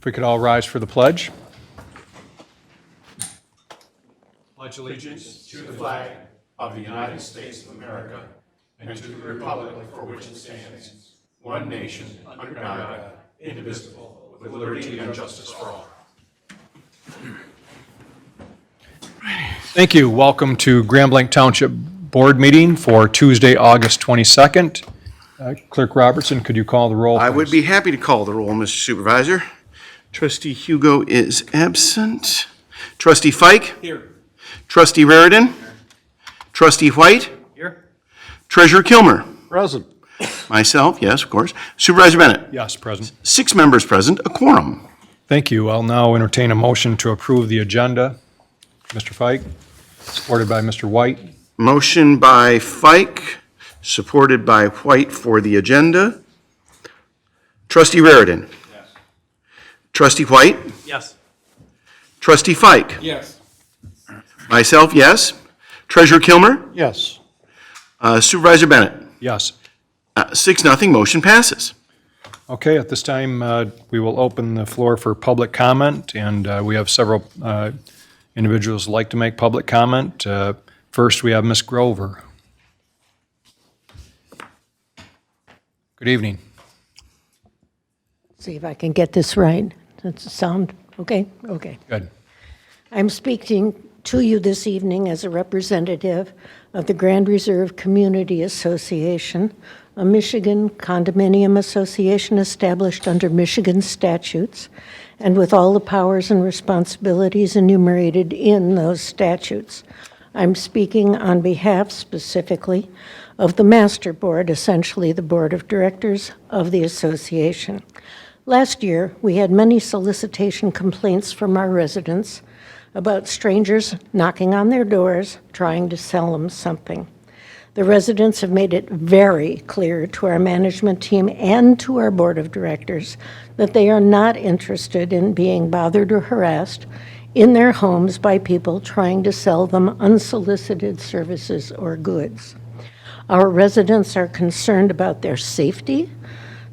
If we could all rise for the pledge. Pledge Allegiance to the flag of the United States of America and to the republic for which it stands, one nation, under God, indivisible, with liberty and justice for all. Thank you. Welcome to Grand Blanc Township Board meeting for Tuesday, August 22nd. Clerk Robertson, could you call the roll, I would please? be happy to call the roll, Mr. Supervisor. Trustee Hugo is absent. Trustee Fike? Here. Trustee Raridan? Trustee White? Here. Treasurer Kilmer? Present. Myself, yes, of course. Supervisor Bennett? Yes, present. 6 members present, a quorum. Thank you. I'll now entertain a motion to approve the agenda. Mr. Fike, supported by Mr. White. Motion by Fike, supported by White for the agenda. Trustee Raridan? Yes. Trustee White? Yes. Trustee Fike? Yes. Myself, yes. Treasurer Kilmer? Yes. Supervisor Bennett? Yes. 6-0, motion passes. Okay, at this time, we will open the floor for public comment, and we have several individuals who'd like to make public comment. First, we have Ms. Grover. Good evening. See if I can get this right. Does it sound okay? Okay. Good. I'm speaking to you this evening as a representative of the Grand Reserve Community Association, a Michigan condominium association established under Michigan statutes and with all the powers and responsibilities enumerated in those statutes. I'm speaking on behalf specifically of the Master Board, essentially the Board of Directors of the association. Last year, we had many solicitation complaints from our residents about strangers knocking on their doors, trying to sell them something. The residents have made it very clear to our management team and to our board of directors that they are not interested in being bothered or harassed in their homes by people trying to sell them unsolicited services or goods. Our residents are concerned about their safety,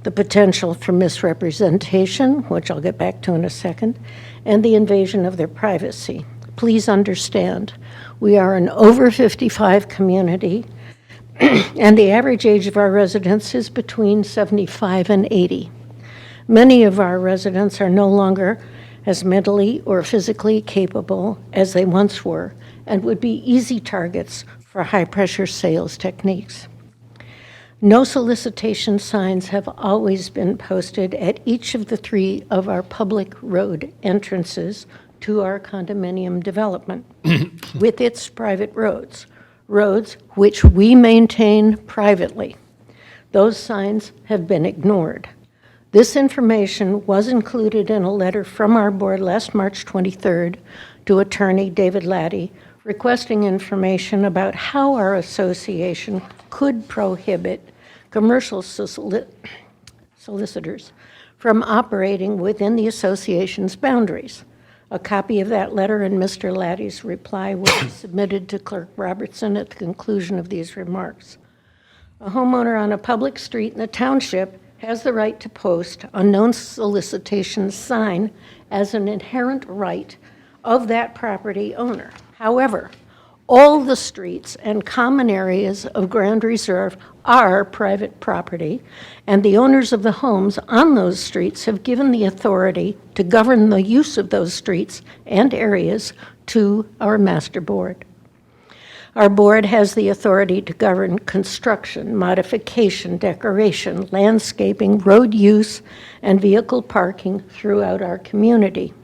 the potential for misrepresentation, which I'll get back to in a second, and the invasion of their privacy. Please understand, we are an over 55 community, and the average age of our residents is between 75 and 80. Many of our residents are no longer as mentally or physically capable as they once were and would be easy targets for high-pressure sales techniques. No solicitation signs have always been posted at each of the 3 of our public road entrances to our condominium development with its private roads which we maintain privately. Those signs have been ignored. This information was included in a letter from our board last March 23rd to Attorney David Laddie requesting information about how our association could prohibit commercial solicitors from operating within the association's boundaries. A copy of that letter and Mr. Laddie's reply will be submitted to Clerk Robertson at the conclusion of these remarks. A homeowner on a public street in the township has the right to post a known solicitation sign as an inherent right of that property owner. However, all the streets and common areas of Grand Reserve are private property, and the owners of the homes on those streets have given the authority to govern the use of those streets and areas to our master board. Our board has the authority to govern construction, modification, decoration, landscaping, road use, and vehicle parking throughout our community.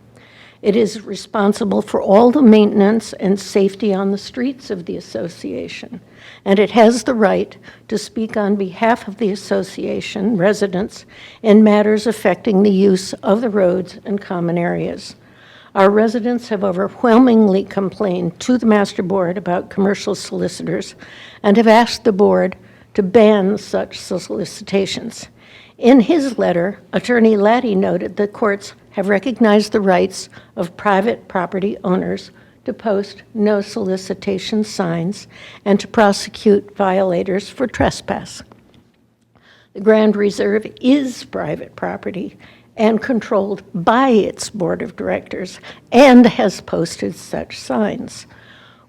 It is responsible for all the maintenance and safety on the streets of the association, and it has the right to speak on behalf of the association residents in matters affecting the use of the roads and common areas. Our residents have overwhelmingly complained to the Master Board about commercial solicitors and have asked the board to ban such solicitations. In his letter, Attorney Laddie noted that courts have recognized the rights of private property owners to post no solicitation signs and to prosecute violators for trespass. The Grand Reserve is private property, and controlled by its board of directors and has posted such signs.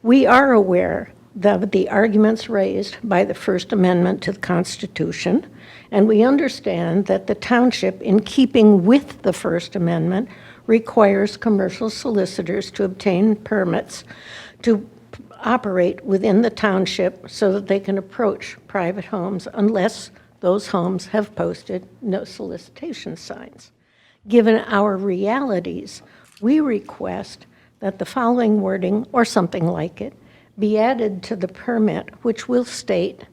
We are aware of the arguments raised by the First Amendment to the Constitution, and we understand that the township, in keeping with the First Amendment, requires commercial solicitors to obtain permits to operate within the township so that they can approach private homes unless those homes have posted no solicitation signs. Given our realities, we request that the following wording, or something like it, be added to the permit, which will state,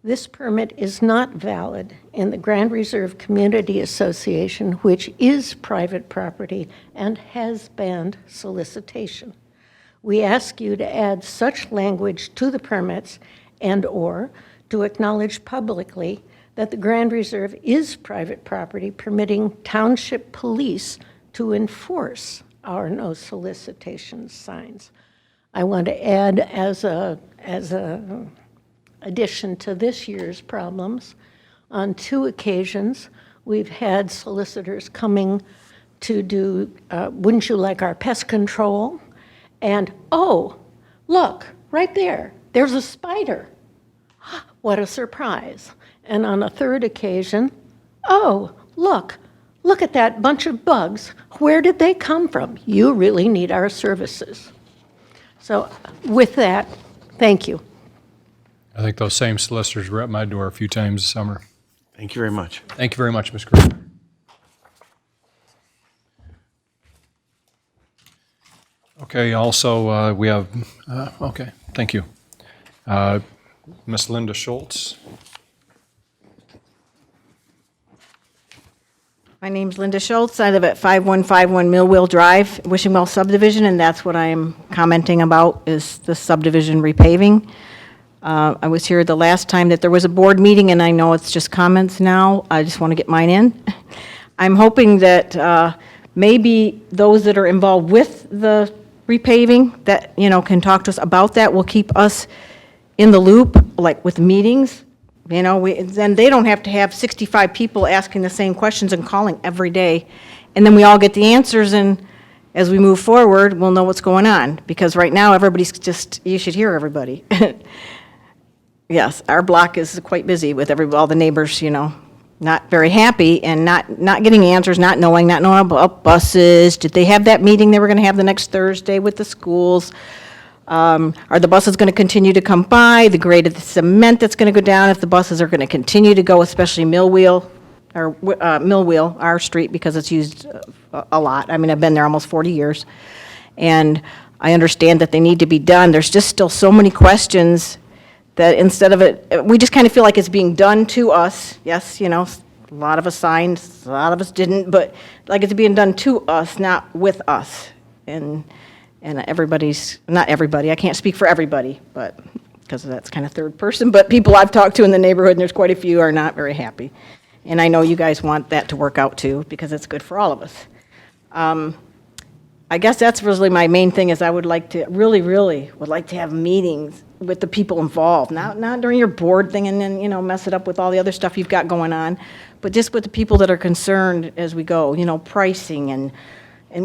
this permit is not valid in the Grand Reserve Community Association, which is private property and has banned solicitation. We ask you to add such language to the permits and/or to acknowledge publicly that the Grand Reserve is private property, permitting township police to enforce our no solicitation signs. I want to add as a addition to this year's problems, on 2 occasions, we've had solicitors coming to do, wouldn't you like our pest control? And, oh, look, right there, there's a spider. What a surprise. And on a 3rd occasion, oh, look at that bunch of bugs. Where did they come from? You really need our services. So with that, thank you. I think those same solicitors were at my door a few times this summer. Thank you very much. Thank you very much, Ms. Gruber. Okay, also, we have, okay, thank you. Ms. Linda Schultz. My name's Linda Schultz. I live at 5151 Millwheel Drive, Wishing Well subdivision, and that's what I am commenting about, is the subdivision repaving. I was here the last time that there was a board meeting, and I know it's just comments now. I just want to get mine in. I'm hoping that maybe those that are involved with the repaving that, you know, can talk to us about that will keep us in the loop, like with meetings. You know, then they don't have to have 65 people asking the same questions and calling every day. And then we all get the answers, and as we move forward, we'll know what's going on. Because right now, everybody's just, you should hear everybody. Yes, our block is quite busy with all the neighbors, you know, not very happy and not getting answers, not knowing about buses. Did they have that meeting they were going to have the next Thursday with the schools? Are the buses going to continue to come by? The grade of the cement that's going to go down, if the buses are going to continue to go, especially Millwheel, our street, because it's used a lot. I mean, I've been there almost 40 years. And I understand that they need to be done. There's just still so many questions that instead of it, we just kind of feel like it's being done to us. Yes, you know, a lot of us signed, a lot of us didn't, but like it's being done to us, not with us. And everybody's, not everybody, I can't speak for everybody, but, because that's kind of third person, but people I've talked to in the neighborhood, and there's quite a few, are not very happy. And I know you guys want that to work out too, because it's good for all of us. I guess that's really my main thing, is I would like to, really would like to have meetings with the people involved, not during your board thing and then, you know, mess it up with all the other stuff you've got going on, but just with the people that are concerned as we go, you know, pricing and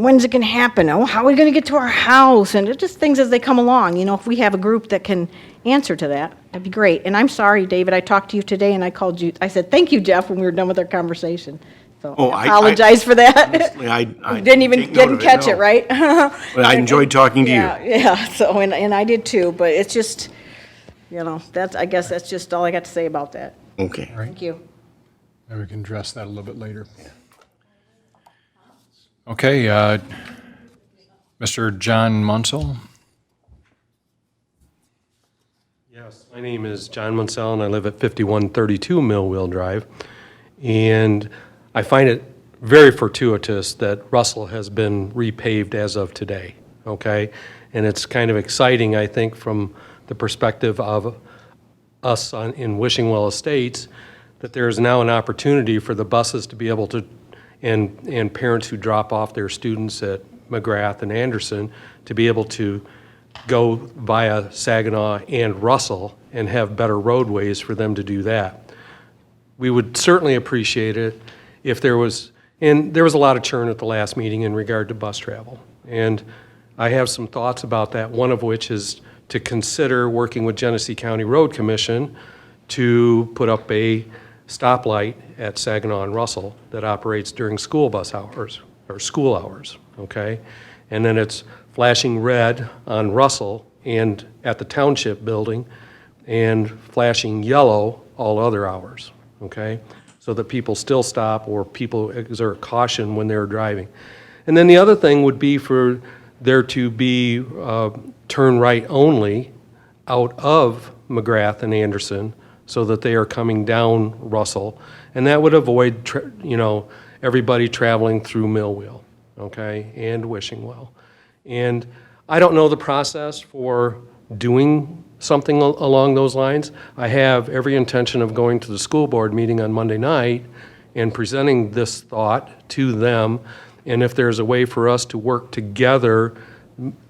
when's it going to happen? Oh, how are we going to get to our house? And just things as they come along. You know, if we have a group that can answer to that, that'd be great. And I'm sorry, David, I talked to you today and I called you. I said, thank you, Jeff, when we were done with our conversation. So I apologize for that. Honestly, I didn't catch it, right? But I enjoyed talking to you. Yeah, so, and I did too, but it's just, you know, I guess that's just all I got to say about that. Okay. Thank you. Maybe we can address that a little bit later. Okay, Mr. John Munsell. Yes, my name is John Munsell, and I live at 5132 Millwheel Drive. And I find it very fortuitous that Russell has been repaved as of today, okay? And it's kind of exciting, I think, from the perspective of us in Wishing Well Estates, that there is now an opportunity for the buses to be able to, and parents who drop off their students at McGrath and Anderson, to be able to go via Saginaw and Russell and have better roadways for them to do that. We would certainly appreciate it if there was, And there was a lot of churn at the last meeting in regard to bus travel. And I have some thoughts about that, one of which is to consider working with Genesee County Road Commission to put up a stoplight at Saginaw and Russell that operates during school bus hours, or school hours, okay? And then it's flashing red on Russell and at the Township building, and flashing yellow all other hours, okay? So that people still stop or people exert caution when they're driving. And then the other thing would be for there to be turn right only out of McGrath and Anderson so that they are coming down Russell. And that would avoid, everybody traveling through Millwheel, okay, and Wishing Well. And I don't know the process for doing something along those lines. I have every intention of going to the school board meeting on Monday night and presenting this thought to them. And if there's a way for us to work together,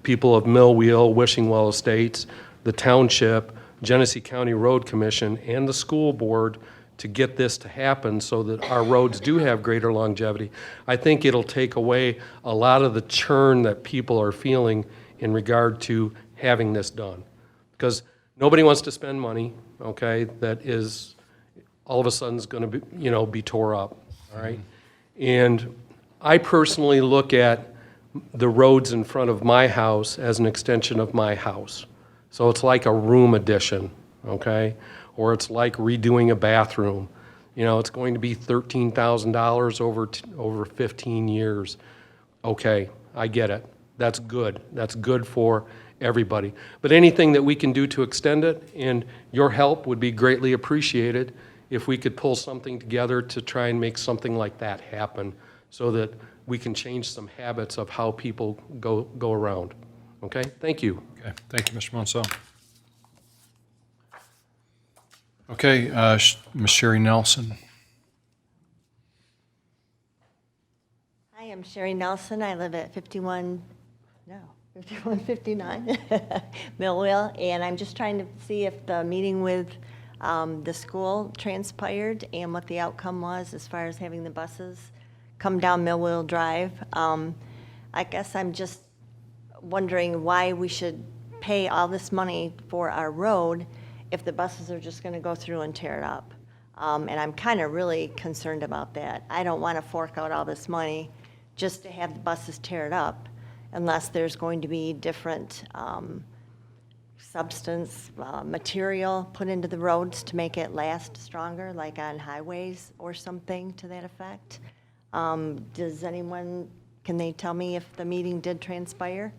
people of Millwheel, Wishing Well Estates, the Township, Genesee County Road Commission, and the school board to get this to happen so that our roads do have greater longevity, I think it'll take away a lot of the churn that people are feeling in regard to having this done. Because nobody wants to spend money, okay, that is all of a sudden is going to be, be tore up, all right? And I personally look at the roads in front of my house as an extension of my house. So it's like a room addition, okay? Or it's like redoing a bathroom. It's going to be $13,000 over 15 years. Okay, I get it. That's good. That's good for everybody. But anything that we can do to extend it, and your help would be greatly appreciated if we could pull something together to try and make something like that happen so that we can change some habits of how people go around. Okay, thank you. Okay, thank you, Mr. Monsell. Okay, Ms. Sherry Nelson. Hi, I'm Sherry Nelson. I live at 5159 Millwheel, and I'm just trying to see if the meeting with the school transpired and what the outcome was as far as having the buses come down Millwheel Drive. I guess I'm just wondering why we should pay all this money for our road if the buses are just going to go through and tear it up. And I'm kind of really concerned about that. I don't want to fork out all this money just to have the buses tear it up unless there's going to be different substance, material put into the roads to make it last stronger, like on highways or something to that effect. Can they tell me if the meeting did transpire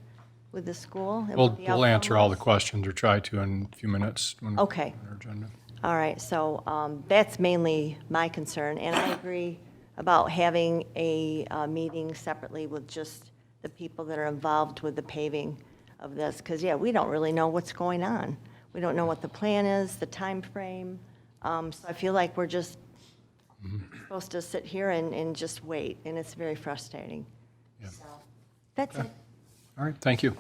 with the school? And what the We'll outcome answer all the was? questions, or try to, in a few minutes. Okay. On our agenda. All right, so that's mainly my concern, and I agree about having a meeting separately with just the people that are involved with the paving of this, because, yeah, we don't really know what's going on. We don't know what the plan is, the time frame. So I feel like we're just supposed to sit here and just wait, and it's very frustrating. So that's it. All right, thank you.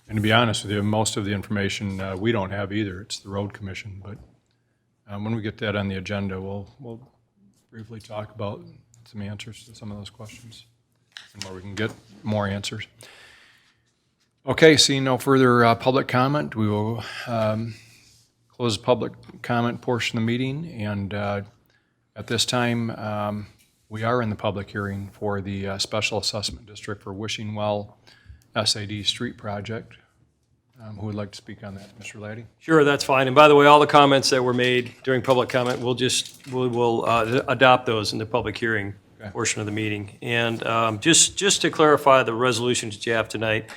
And to be honest with you, most of the information we don't have either. It's the road commission, but when we get that on the agenda, we'll briefly talk about some answers to some of those questions and where we can get more answers. Okay, seeing no further public comment, we will close the public comment portion of the meeting, and at this time, we are in the public hearing for the Special Assessment District for Wishing Well SAD Street Project. Who would like to speak on that? Mr. Laddie? Sure, that's fine. And by the way, all the comments that were made during public comment, we'll adopt those in the public hearing portion of the meeting. And just to clarify the resolutions that you have tonight,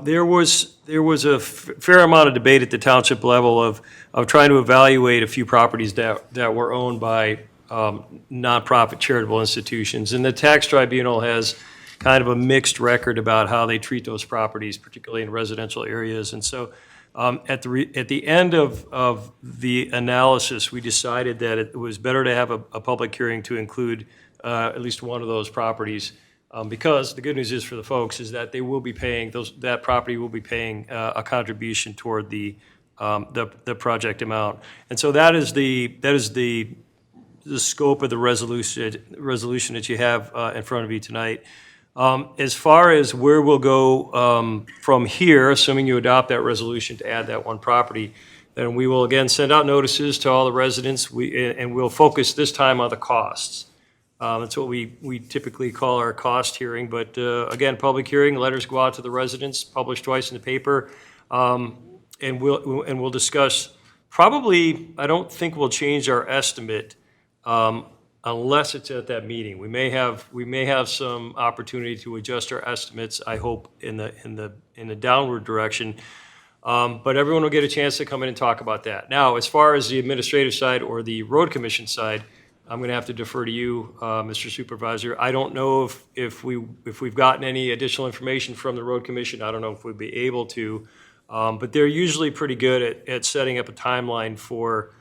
there was a fair amount of debate at the township level of trying to evaluate a few properties that were owned by nonprofit charitable institutions. And the tax tribunal has kind of a mixed record about how they treat those properties, particularly in residential areas. And so at the end of the analysis, we decided that it was better to have a public hearing to include at least one of those properties, because the good news is for the folks is that they will be paying, that property will be paying a contribution toward the project amount. And so that is the the scope of the resolution that you have in front of you tonight. As far as where we'll go from here, assuming you adopt that resolution to add that one property, then we will again send out notices to all the residents, and we'll focus this time on the costs. That's what we typically call our cost hearing, but again, public hearing, letters go out to the residents, published twice in the paper, and we'll discuss. Probably, I don't think we'll change our estimate unless it's at that meeting. We may have some opportunity to adjust our estimates, I hope, in the downward direction. But everyone will get a chance to come in and talk about that. Now, as far as the administrative side or the road commission side, I'm going to have to defer to you, Mr. Supervisor. I don't know if we've gotten any additional information from the road commission. I don't know if we'd be able to, but they're usually pretty good at setting up a timeline for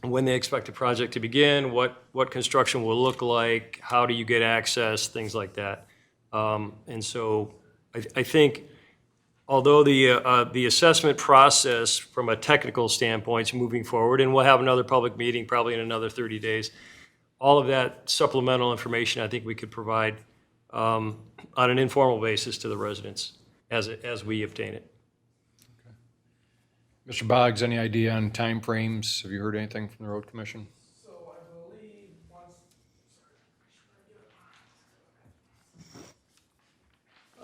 when they expect the project to begin, what construction will look like, how do you get access, things like that. And so I think, although the assessment process from a technical standpoint is moving forward, and we'll have another public meeting probably in another 30 days, all of that supplemental information I think we could provide on an informal basis to the residents as we obtain it. Mr. Boggs, any idea on timeframes? Have you heard anything from the road commission?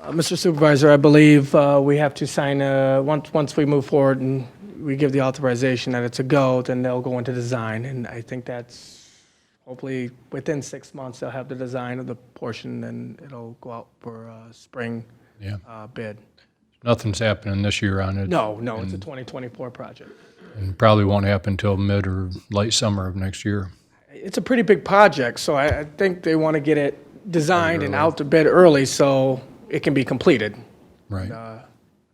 Mr. Supervisor, I believe we have to sign, once we move forward and we give the authorization that it's a go, then they'll go into design. And I think that's hopefully within 6 months, they'll have the design of the portion and it'll go out for spring bid. Nothing's happening this year on it. No, it's a 2024 project. And probably won't happen until mid or late summer of next year. It's a pretty big project, so I think they want to get it designed and out to bid early so it can be completed. Right.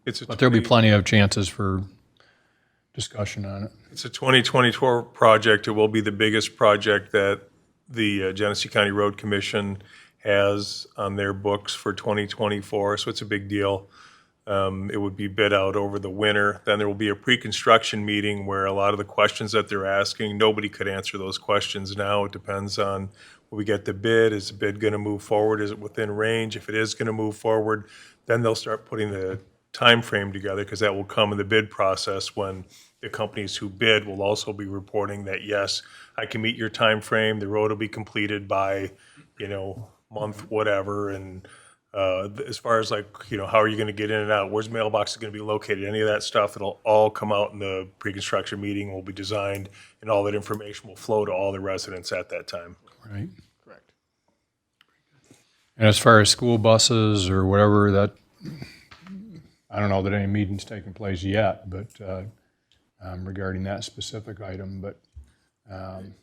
It's a But there'll be plenty of chances for discussion on it. It's a 2024 project. It will be the biggest project that the Genesee County Road Commission has on their books for 2024, so it's a big deal. It would be bid out over the winter. Then there will be a pre-construction meeting where a lot of the questions that they're asking, nobody could answer those questions now. It depends on when we get the bid. Is the bid going to move forward? Is it within range? If it is going to move forward, then they'll start putting the time frame together, because that will come in the bid process when the companies who bid will also be reporting that, yes, I can meet your time frame. The road will be completed by, month whatever, and as far as how are you going to get in and out? Where's mailboxes going to be located? Any of that stuff, it'll all come out in the pre-construction meeting, will be designed, and all that information will flow to all the residents at that time. Right. Correct. And as far as school buses or whatever, that, I don't know that any meeting's taken place yet, but regarding that specific item, but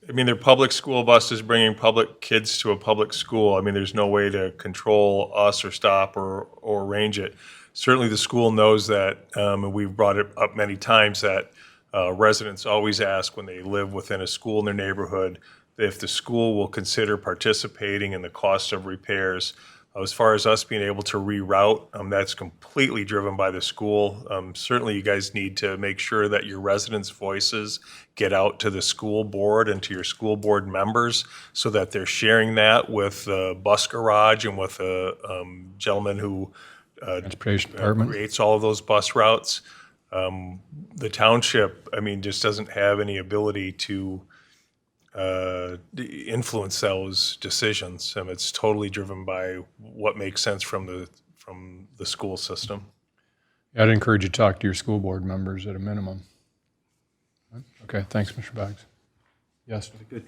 they're public school buses bringing public kids to a public school. There's no way to control us or stop or arrange it. Certainly the school knows that, and we've brought it up many times, that residents always ask when they live within a school in their neighborhood if the school will consider participating in the cost of repairs. As far as us being able to reroute, that's completely driven by the school. Certainly you guys need to make sure that your residents' voices get out to the school board and to your school board members so that they're sharing that with the bus garage and with a gentleman who Transportation Department creates all of those bus routes. The township, just doesn't have any ability to influence those decisions. It's totally driven by what makes sense from the school system. I'd encourage you to talk to your school board members at a minimum. Okay, thanks, Mr. Boggs. Yes. Good.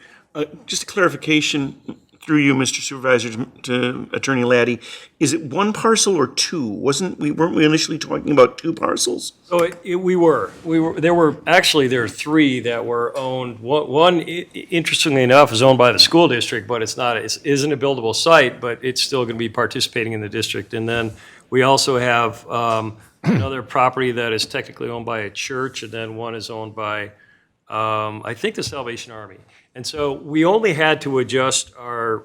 Just a clarification through you, Mr. Supervisor, to Attorney Laddie. Is it one parcel or two? Weren't we initially talking about two parcels? So we were. There are three that were owned. One, interestingly enough, is owned by the school district, but it isn't a buildable site, but it's still going to be participating in the district. And then we also have another property that is technically owned by a church, and then one is owned by, I think, the Salvation Army. And so we only had to adjust our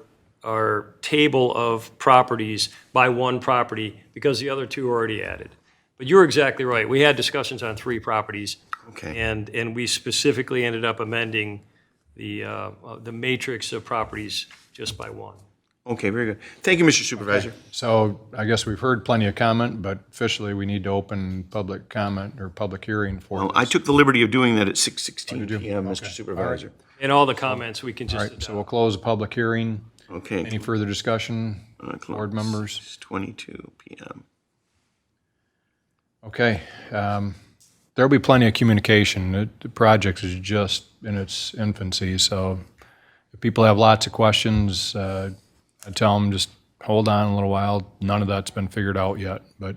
table of properties by one property because the other two are already added. But you're exactly right. We had discussions on three properties. Okay. And we specifically ended up amending the matrix of properties just by one. Okay, very good. Thank you, Mr. Supervisor. So I guess we've heard plenty of comment, but officially we need to open public comment or public hearing for Well, this. I took the liberty of doing that at 6:16 did you? PM, Mr. Okay. Supervisor. And all the comments, we can All just right, so adopt. we'll close the public hearing. Okay. Any further discussion? Board members? It's 22 PM. Okay. There'll be plenty of communication. The project is just in its infancy, so if people have lots of questions, I tell them just hold on a little while. None of that's been figured out yet, but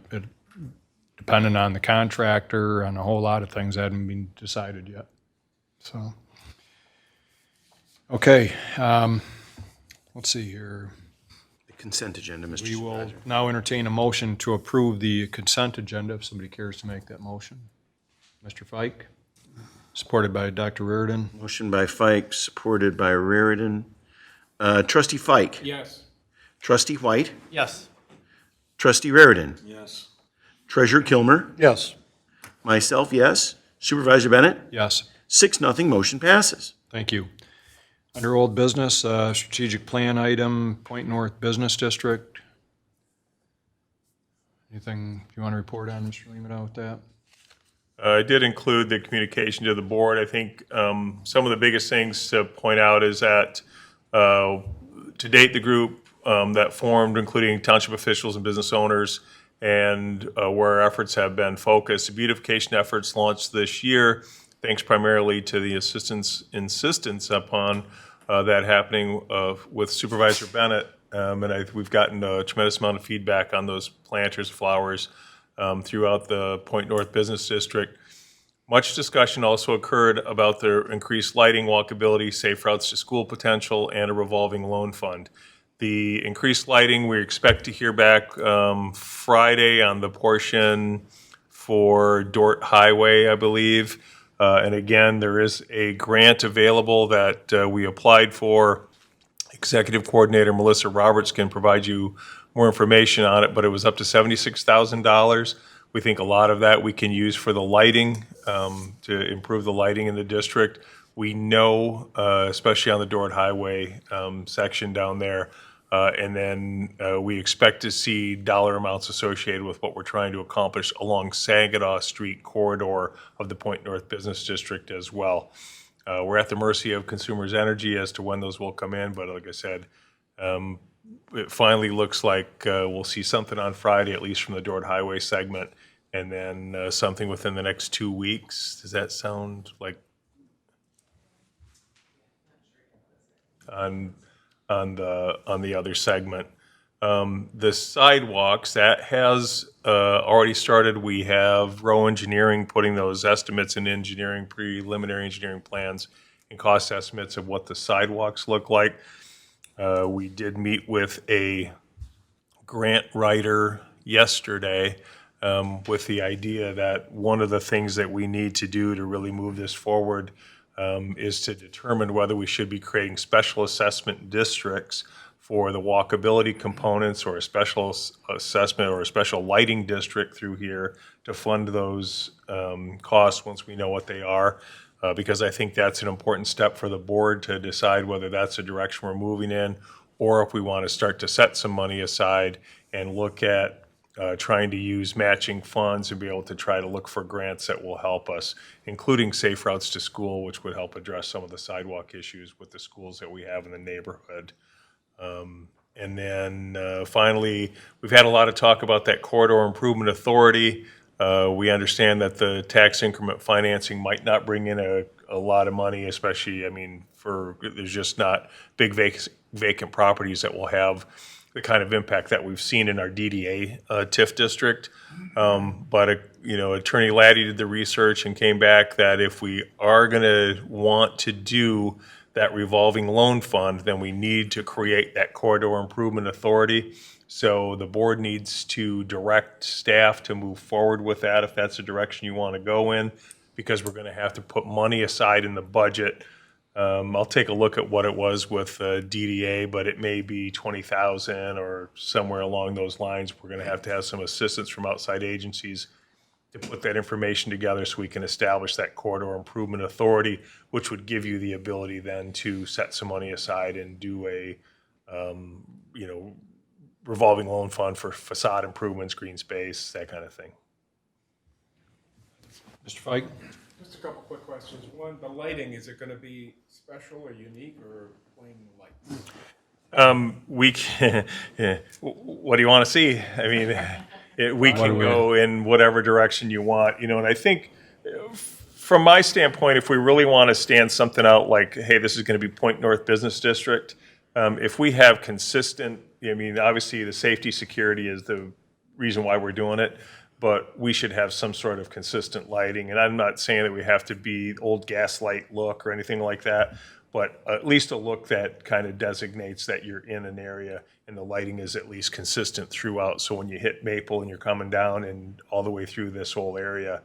depending on the contractor, on a whole lot of things that haven't been decided yet. So, okay, let's see here. The consent agenda, Mr. We will Supervisor. now entertain a motion to approve the consent agenda, if somebody cares to make that motion. Mr. Fike, supported by Dr. Reardon. Motion by Fike, supported by Raridan. Trustee Fike. Yes. Trustee White. Yes. Trustee Raridan. Yes. Treasurer Kilmer. Yes. Myself, yes. Supervisor Bennett. Yes. 6-0, motion passes. Thank you. Under old business, strategic plan item, Point North Business District. Anything you want to report on, Mr. Lehman, with that? I did include the communication to the board. I think some of the biggest things to point out is that to date, the group that formed, including township officials and business owners, and where our efforts have been focused, the beautification efforts launched this year, thanks primarily to the insistence upon that happening with Supervisor Bennett. We've gotten a tremendous amount of feedback on those planters, flowers, throughout the Point North Business District. Much discussion also occurred about the increased lighting, walkability, safe routes to school potential, and a revolving loan fund. The increased lighting, we expect to hear back Friday on the portion for Dort Highway, I believe. And again, there is a grant available that we applied for. Executive Coordinator Melissa Roberts can provide you more information on it, but it was up to $76,000. We think a lot of that we can use for the lighting, to improve the lighting in the district. We know, especially on the Dort Highway section down there, and then we expect to see dollar amounts associated with what we're trying to accomplish along Saginaw Street corridor of the Point North Business District as well. We're at the mercy of consumers' energy as to when those will come in, but like I said, it finally looks like we'll see something on Friday, at least from the Dort Highway segment, and then something within the next 2 weeks. Does that sound like on the other segment? The sidewalks, that has already started. We have Row Engineering putting those estimates in engineering, preliminary engineering plans and cost estimates of what the sidewalks look like. We did meet with a grant writer yesterday with the idea that one of the things that we need to do to really move this forward is to determine whether we should be creating special assessment districts for the walkability components, or a special assessment or a special lighting district through here to fund those costs once we know what they are. Because I think that's an important step for the board to decide whether that's the direction we're moving in, or if we want to start to set some money aside and look at trying to use matching funds and be able to try to look for grants that will help us, including safe routes to school, which would help address some of the sidewalk issues with the schools that we have in the neighborhood. And then finally, we've had a lot of talk about that Corridor Improvement Authority. We understand that the tax increment financing might not bring in a lot of money, especially, there's just not big vacant properties that will have the kind of impact that we've seen in our DDA TIF district. But Attorney Laddie did the research and came back that if we are going to want to do that revolving loan fund, then we need to create that Corridor Improvement Authority. So the board needs to direct staff to move forward with that if that's the direction you want to go in, because we're going to have to put money aside in the budget. I'll take a look at what it was with DDA, but it may be 20,000 or somewhere along those lines. We're going to have some assistance from outside agencies to put that information together so we can establish that corridor improvement authority, which would give you the ability then to set some money aside and do a, revolving loan fund for facade improvements, green space, that kind of thing. Mr. Fike? Just a couple quick questions. One, the lighting, is it going to be special or unique or plain lights? We can, what do you want to see? I mean, we can go in whatever direction you want, and I think from my standpoint, if we really want to stand something out like, hey, this is going to be Point North Business District, if we have consistent, obviously the safety security is the reason why we're doing it, but we should have some sort of consistent lighting. And I'm not saying that we have to be old gaslight look or anything like that, but at least a look that kind of designates that you're in an area and the lighting is at least consistent throughout. So when you hit Maple and you're coming down and all the way through this whole area,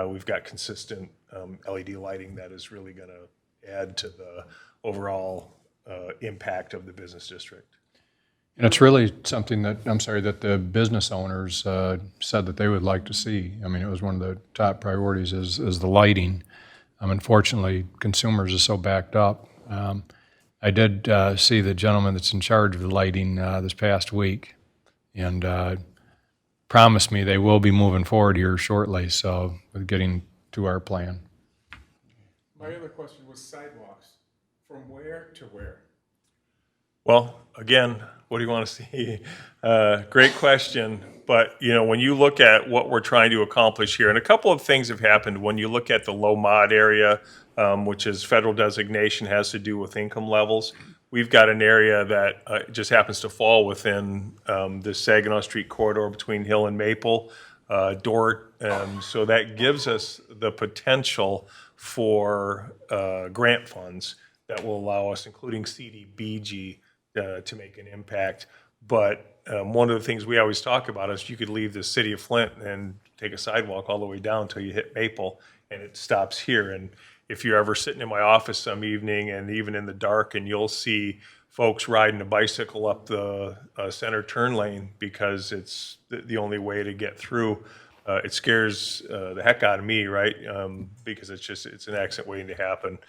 we've got consistent LED lighting that is really going to add to the overall impact of the business district. And it's really something that, that the business owners said that they would like to see. I mean, it was one of the top priorities is the lighting. Unfortunately, consumers are so backed up. I did see the gentleman that's in charge of the lighting this past week and promised me they will be moving forward here shortly, so with getting to our plan. My other question was sidewalks. From where to where? Well, again, what do you want to see? Great question. But, when you look at what we're trying to accomplish here, and a couple of things have happened when you look at the low mod area, which is federal designation, has to do with income levels. We've got an area that just happens to fall within the Saginaw Street corridor between Hill and Maple, Dort. So that gives us the potential for grant funds that will allow us, including CDBG, to make an impact. But one of the things we always talk about is you could leave the city of Flint and take a sidewalk all the way down until you hit Maple, and it stops here. And if you're ever sitting in my office some evening and even in the dark, and you'll see folks riding a bicycle up the center turn lane because it's the only way to get through, it scares the heck out of me, right? Because it's an accident waiting to happen.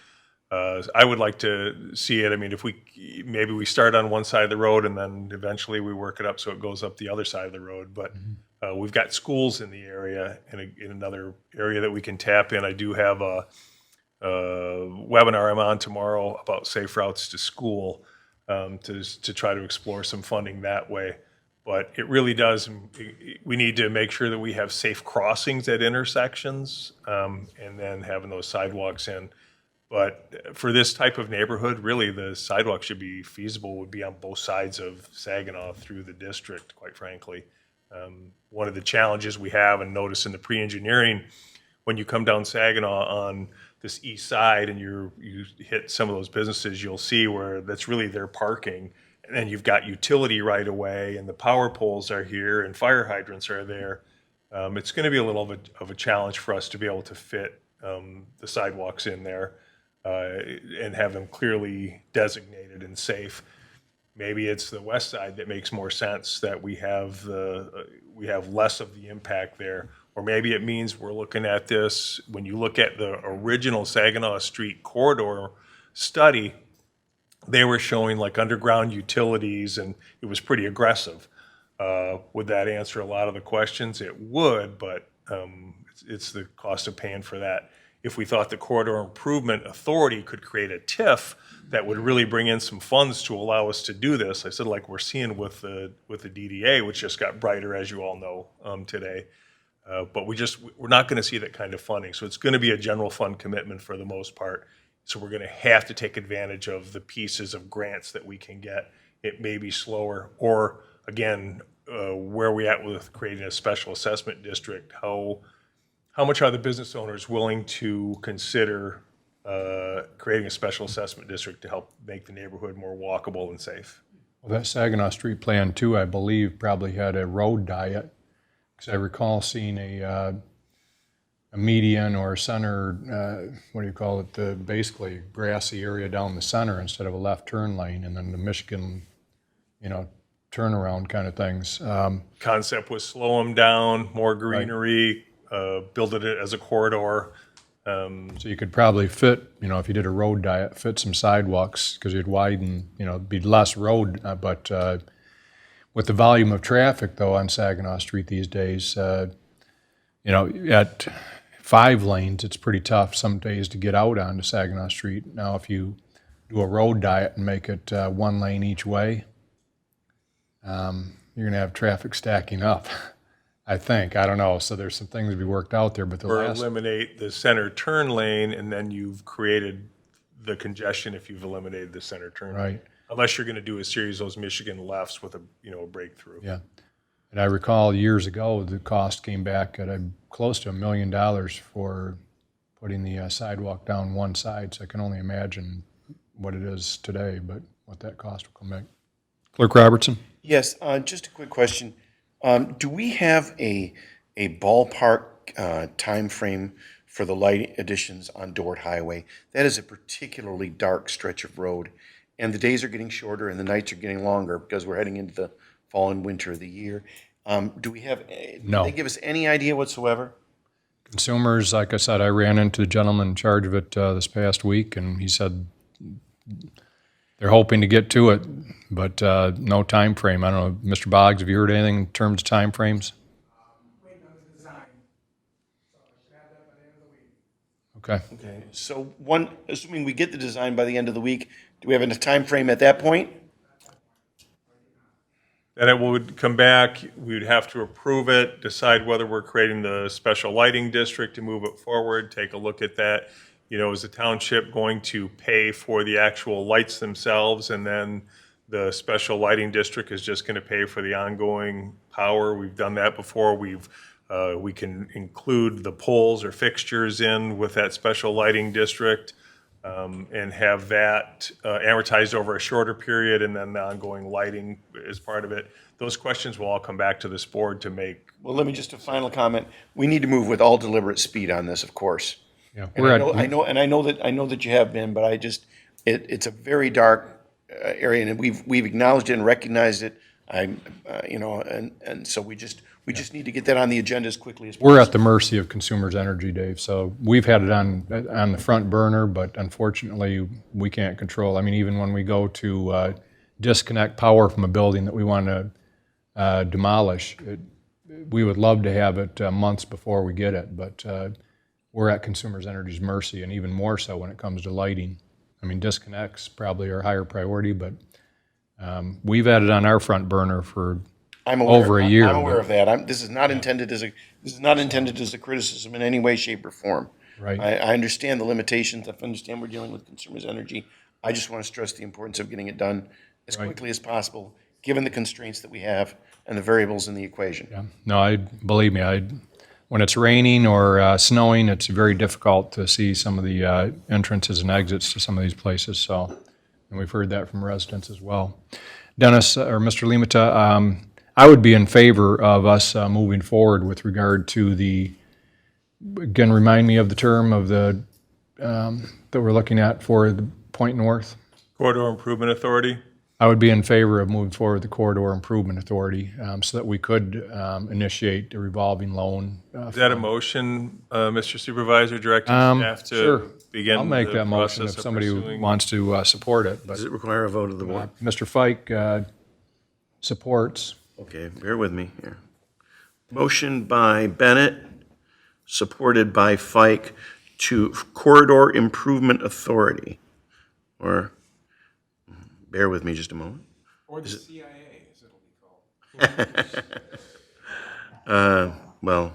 I would like to see it. I mean, if maybe we start on one side of the road and then eventually we work it up so it goes up the other side of the road. But we've got schools in the area and in another area that we can tap in. I do have a webinar I'm on tomorrow about safe routes to school to try to explore some funding that way. But it really does, we need to make sure that we have safe crossings at intersections and then having those sidewalks in. But for this type of neighborhood, really the sidewalk should be feasible, would be on both sides of Saginaw through the district, quite frankly. One of the challenges we have, and notice in the pre-engineering, when you come down Saginaw on this east side and you hit some of those businesses, you'll see where that's really their parking. And then you've got utility right away and the power poles are here and fire hydrants are there. It's going to be a little bit of a challenge for us to be able to fit the sidewalks in there. And have them clearly designated and safe. Maybe it's the west side that makes more sense, that we have less of the impact there. Or maybe it means we're looking at this, when you look at the original Saginaw Street corridor study, they were showing like underground utilities and it was pretty aggressive. Would that answer a lot of the questions? It would, but it's the cost of paying for that. If we thought the Corridor Improvement Authority could create a TIF that would really bring in some funds to allow us to do this, I said like we're seeing with the DDA, which just got brighter, as you all know, today. But we're not going to see that kind of funding. So it's going to be a general fund commitment for the most part. So we're going to have to take advantage of the pieces of grants that we can get. It may be slower, or again, where are we at with creating a special assessment district? How much are the business owners willing to consider creating a special assessment district to help make the neighborhood more walkable and safe? Well, that Saginaw Street plan too, I believe, probably had a road diet, because I recall seeing a median or center, basically grassy area down the center instead of a left turn lane, and then the Michigan, turnaround kind of things. Concept was slow them down, more greenery, build it as a corridor. So you could probably fit, if you did a road diet, fit some sidewalks, because you'd widen, be less road, but with the volume of traffic, though, on Saginaw Street these days, at 5 lanes, it's pretty tough some days to get out onto Saginaw Street. Now, if you do a road diet and make it 1 lane each way, you're going to have traffic stacking up, I think. I don't know. So there's some things to be worked out there, but the Or last, eliminate the center turn lane, and then you've created the congestion if you've eliminated the center turn lane. Right. Unless you're going to do a series of those Michigan lefts with a breakthrough. yeah. And I recall years ago, the cost came back at close to $1 million for putting the sidewalk down one side. So I can only imagine what it is today, but what that cost will come back. Clerk Robertson? Yes, just a quick question. Do we have a ballpark time frame for the light additions on Dort Highway? That is a particularly dark stretch of road, and the days are getting shorter and the nights are getting longer because we're heading into the fall and winter of the year. Do we have, No. Did they give us any idea whatsoever? Consumers, like I said, I ran into the gentleman in charge of it this past week, and he said they're hoping to get to it, but no time frame. I don't know, Mr. Boggs, have you heard anything in terms of time frames? Waiting on the design. So I should have that by the end of the week. Okay. Okay, so assuming we get the design by the end of the week, do we have a time frame at that point? Then it would come back, we would have to approve it, decide whether we're creating the special lighting district to move it forward, take a look at that. Is the township going to pay for the actual lights themselves, and then the special lighting district is just going to pay for the ongoing power? We've done that before. We can include the poles or fixtures in with that special lighting district, and have that amortized over a shorter period, and then the ongoing lighting as part of it. Those questions will all come back to this board to make. Well, let me just a final comment. We need to move with all deliberate speed on this, of course. Yeah, And I know that you have been, but it's a very dark area, and we've acknowledged it and recognized it. So we just need to get that on the agenda as quickly as possible. We're at the mercy of consumers' energy, Dave, so we've had it on the front burner, but unfortunately, we can't control. I mean, even when we go to disconnect power from a building that we want to demolish, we would love to have it months before we get it, but we're at consumers' energy's mercy, and even more so when it comes to lighting. I mean, disconnects probably are a higher priority, but we've had it on our front burner for over a year. I'm aware of that. This is not intended as a criticism in any way, shape, or form. Right. I understand the limitations. I understand we're dealing with consumers' energy. I just want to stress the importance of getting it done as quickly as possible, given the constraints that we have and the variables in the equation. Yeah. No, believe me, when it's raining or snowing, it's very difficult to see some of the entrances and exits to some of these places. So, and we've heard that from residents as well. Dennis or Mr. Limata, I would be in favor of us moving forward with regard to again, remind me of the term of that we're looking at for the Point North. Corridor Improvement Authority. I would be in favor of moving forward with the Corridor Improvement Authority so that we could initiate a revolving loan. Is that a motion, Mr. Supervisor, directing staff to Sure. begin I'll make the that motion process if of somebody pursuing? wants to support it. But Does it require a vote of the board? Mr. Fike supports. Okay, bear with me here. Motion by Bennett, supported by Fike, to Corridor Improvement Authority. Or, bear with me just a moment. Or the CIA, as it'll be called. Well,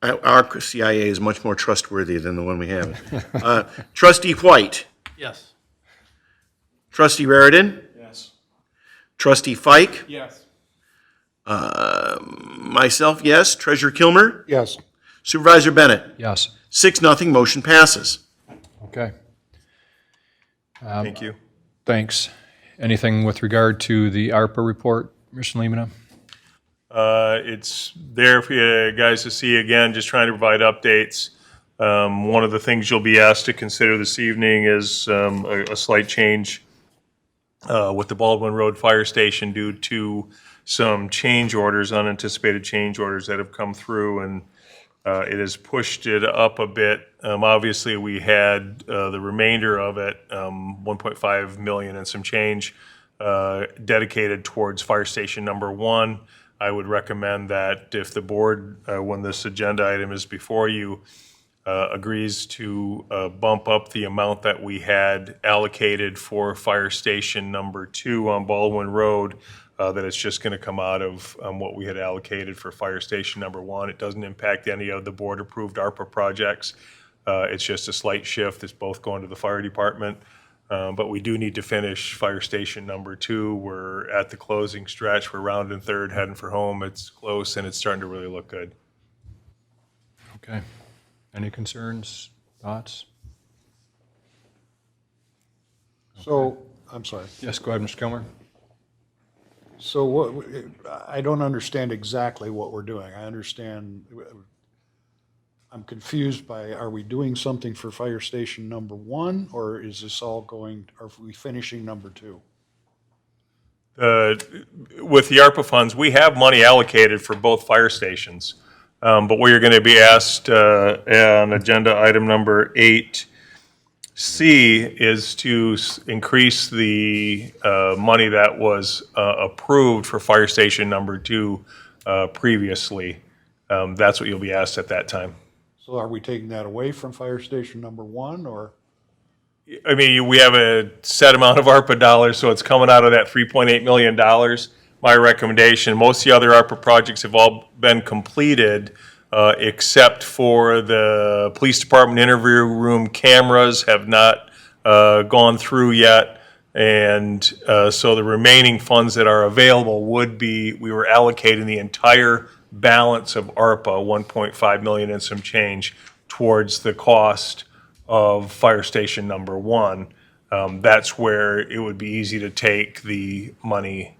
our CIA is much more trustworthy than the one we have. Trustee White. Yes. Trustee Raridan. Yes. Trustee Fike. Yes. Myself, yes. Treasurer Kilmer. Yes. Supervisor Bennett. Yes. 6-0, motion passes. Okay. Thank you. Thanks. Anything with regard to the ARPA report, Mr. Limina? It's there for you guys to see again, just trying to provide updates. One of the things you'll be asked to consider this evening is a slight change with the Baldwin Road Fire Station due to some change orders, unanticipated change orders that have come through, and It has pushed it up a bit. Obviously, we had the remainder of it, 1.5 million and some change, dedicated towards Fire Station Number 1. I would recommend that if the board, when this agenda item is before you, agrees to bump up the amount that we had allocated for Fire Station Number 2 on Baldwin Road, that it's just going to come out of what we had allocated for Fire Station Number 1. It doesn't impact any of the board-approved ARPA projects. It's just a slight shift. It's both going to the fire department. But we do need to finish Fire Station Number 2. We're at the closing stretch. We're rounding third, heading for home. It's close, and it's starting to really look good. Okay. Any concerns, thoughts? So, I'm sorry. Yes, go ahead, Mr. Kilmer. So what, I don't understand exactly what we're doing. I understand, I'm confused by, are we doing something for Fire Station Number 1, or is this all going, are we finishing Number 2? With the ARPA funds, we have money allocated for both fire stations. But where you're going to be asked on agenda item number 8C is to increase the money that was approved for Fire Station Number 2 previously. That's what you'll be asked at that time. So are we taking that away from Fire Station Number 1, or? I mean, we have a set amount of ARPA dollars, so it's coming out of that $3.8 million. My recommendation, most of the other ARPA projects have all been completed, except for the police department interview room cameras have not gone through yet. And so the remaining funds that are available would be, we were allocating the entire balance of ARPA, 1.5 million and some change, towards the cost of Fire Station Number 1. That's where it would be easy to take the money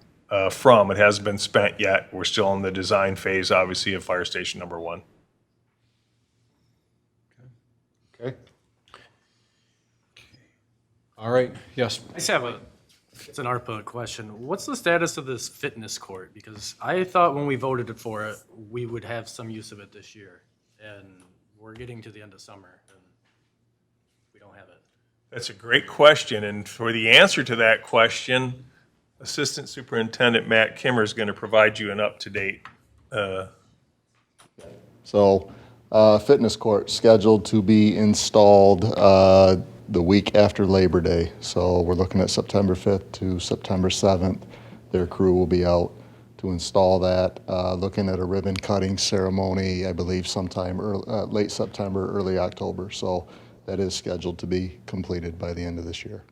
from. It hasn't been spent yet. We're still in the design phase, obviously, of Fire Station Number 1. Okay. All right, yes. I just have it's an ARPA question. What's the status of this fitness court? Because I thought when we voted for it, we would have some use of it this year. And we're getting to the end of summer and we don't have it. That's a great question, and for the answer to that question, Assistant Superintendent Matt Kimmer is going to provide you an up-to-date. So, fitness court scheduled to be installed the week after Labor Day. So we're looking at September 5th to September 7th. Their crew will be out to install that. Looking at a ribbon cutting ceremony, I believe sometime late September, early October. So that is scheduled to be completed by the end of this year.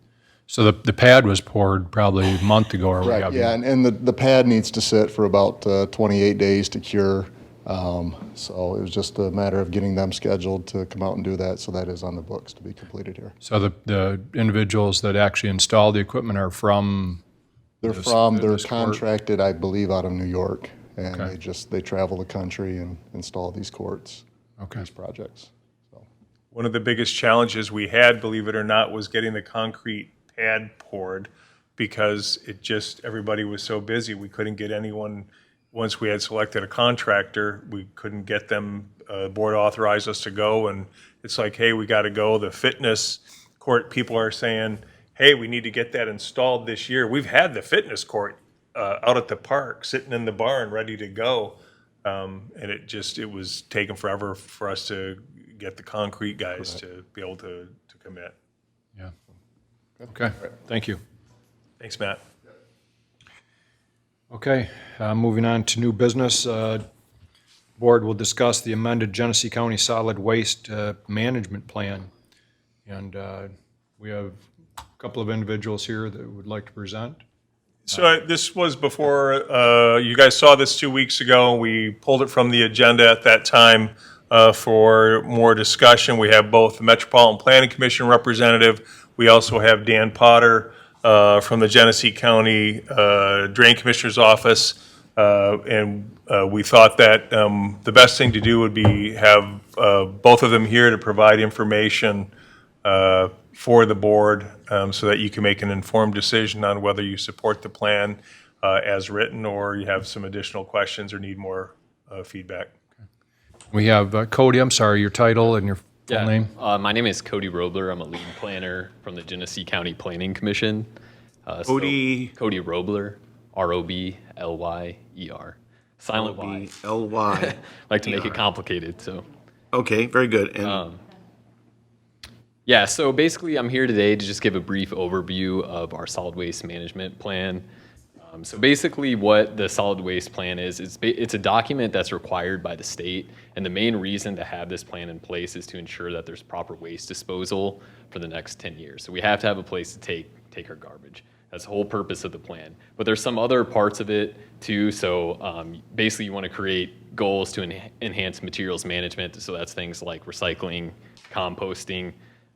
So the pad was poured probably a month ago or what Right, have you. yeah, and the pad needs to sit for about 28 days to cure. So it was just a matter of getting them scheduled to come out and do that. So that is on the books to be completed here. So the individuals that actually install the equipment are from? They're contracted, I believe, out of New York. And Okay. they travel the country and install these courts, Okay. these projects. So. One of the biggest challenges we had, believe it or not, was getting the concrete pad poured because everybody was so busy. We couldn't get anyone, once we had selected a contractor, we couldn't get them, board authorized us to go. And it's like, hey, we got to go. The fitness court people are saying, hey, we need to get that installed this year. We've had the fitness court out at the park, sitting in the barn, ready to go. And it was taking forever for us to get the concrete guys to be able to commit. Yeah. Okay, thank you. Thanks, Matt. Okay, moving on to new business. Board will discuss the amended Genesee County Solid Waste Management Plan. And we have a couple of individuals here that would like to present. So this was before, you guys saw this 2 weeks ago. We pulled it from the agenda at that time for more discussion. We have both the Metropolitan Planning Commission representative. We also have Dan Potter from the Genesee County Drain Commissioner's Office. And we thought that the best thing to do would be have both of them here to provide information for the board so that you can make an informed decision on whether you support the plan as written or you have some additional questions or need more feedback. We have Cody, I'm sorry, your title and your full name? My name is Cody Robler. I'm a lead planner from the Genesee County Planning Commission. Cody? Cody Robler, Roblyer. Silent Y. L-Y. Like to make it complicated, so. Okay, very good. And Yeah, so basically I'm here today to just give a brief overview of our solid waste management plan. So basically what the solid waste plan is, it's a document that's required by the state, and the main reason to have this plan in place is to ensure that there's proper waste disposal for the next 10 years. So we have to have a place to take our garbage. That's the whole purpose of the plan. But there's some other parts of it too. So basically you want to create goals to enhance materials management. So that's things like recycling, composting.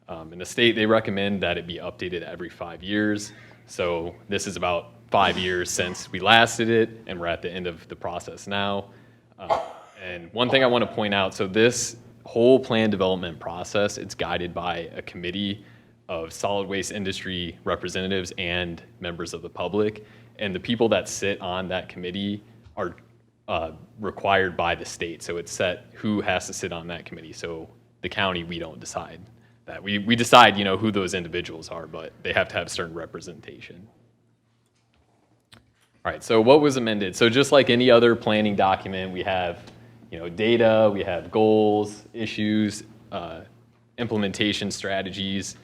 In the state, they recommend that it be updated every 5 years. So this is about 5 years since we last did it, and we're at the end of the process now. And one thing I want to point out, so this whole plan development process, it's guided by a committee of solid waste industry representatives and members of the public. And the people that sit on that committee are required by the state. So it's set who has to sit on that committee. So the county, we don't decide that. We decide, who those individuals are, but they have to have certain representation. All right, so what was amended? So just like any other planning document, we have, data, we have goals, issues, implementation strategies.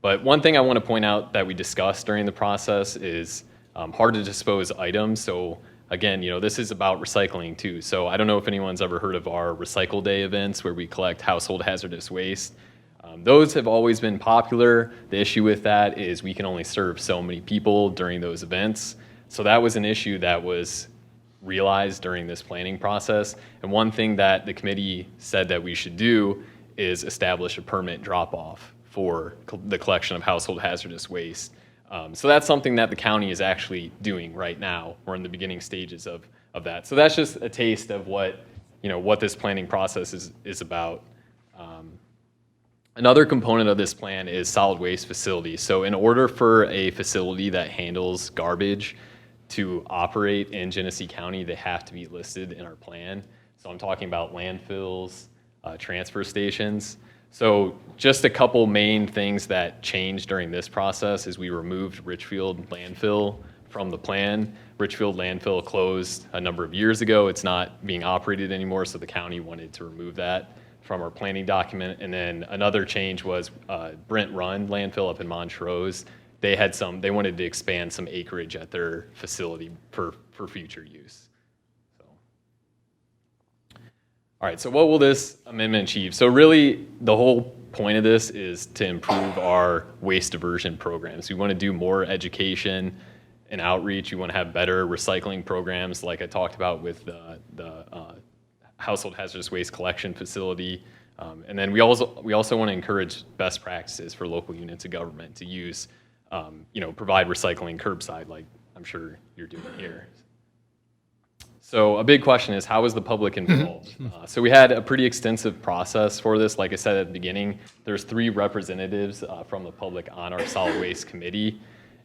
But one thing I want to point out that we discussed during the process is hard to dispose items. So again, this is about recycling too. So I don't know if anyone's ever heard of our Recycle Day events where we collect household hazardous waste. Those have always been popular. The issue with that is we can only serve so many people during those events. So that was an issue that was realized during this planning process. And one thing that the committee said that we should do is establish a permanent drop-off for the collection of household hazardous waste. So that's something that the county is actually doing right now. We're in the beginning stages of that. So that's just a taste of what this planning process is about. Another component of this plan is solid waste facilities. So in order for a facility that handles garbage to operate in Genesee County, they have to be listed in our plan. So I'm talking about landfills, transfer stations. So just a couple main things that changed during this process is we removed Richfield Landfill from the plan. Richfield Landfill closed a number of years ago. It's not being operated anymore, so the county wanted to remove that from our planning document. And then another change was Brent Run Landfill up in Montrose. They wanted to expand some acreage at their facility for future use. All right, so what will this amendment achieve? So really, the whole point of this is to improve our waste diversion programs. We want to do more education and outreach. We want to have better recycling programs like I talked about with the household hazardous waste collection facility. And then we also want to encourage best practices for local units of government to use, provide recycling curbside like I'm sure you're doing here. So a big question is, how is the public involved? So we had a pretty extensive process for this. Like I said at the beginning, there's 3 representatives from the public on our solid waste committee.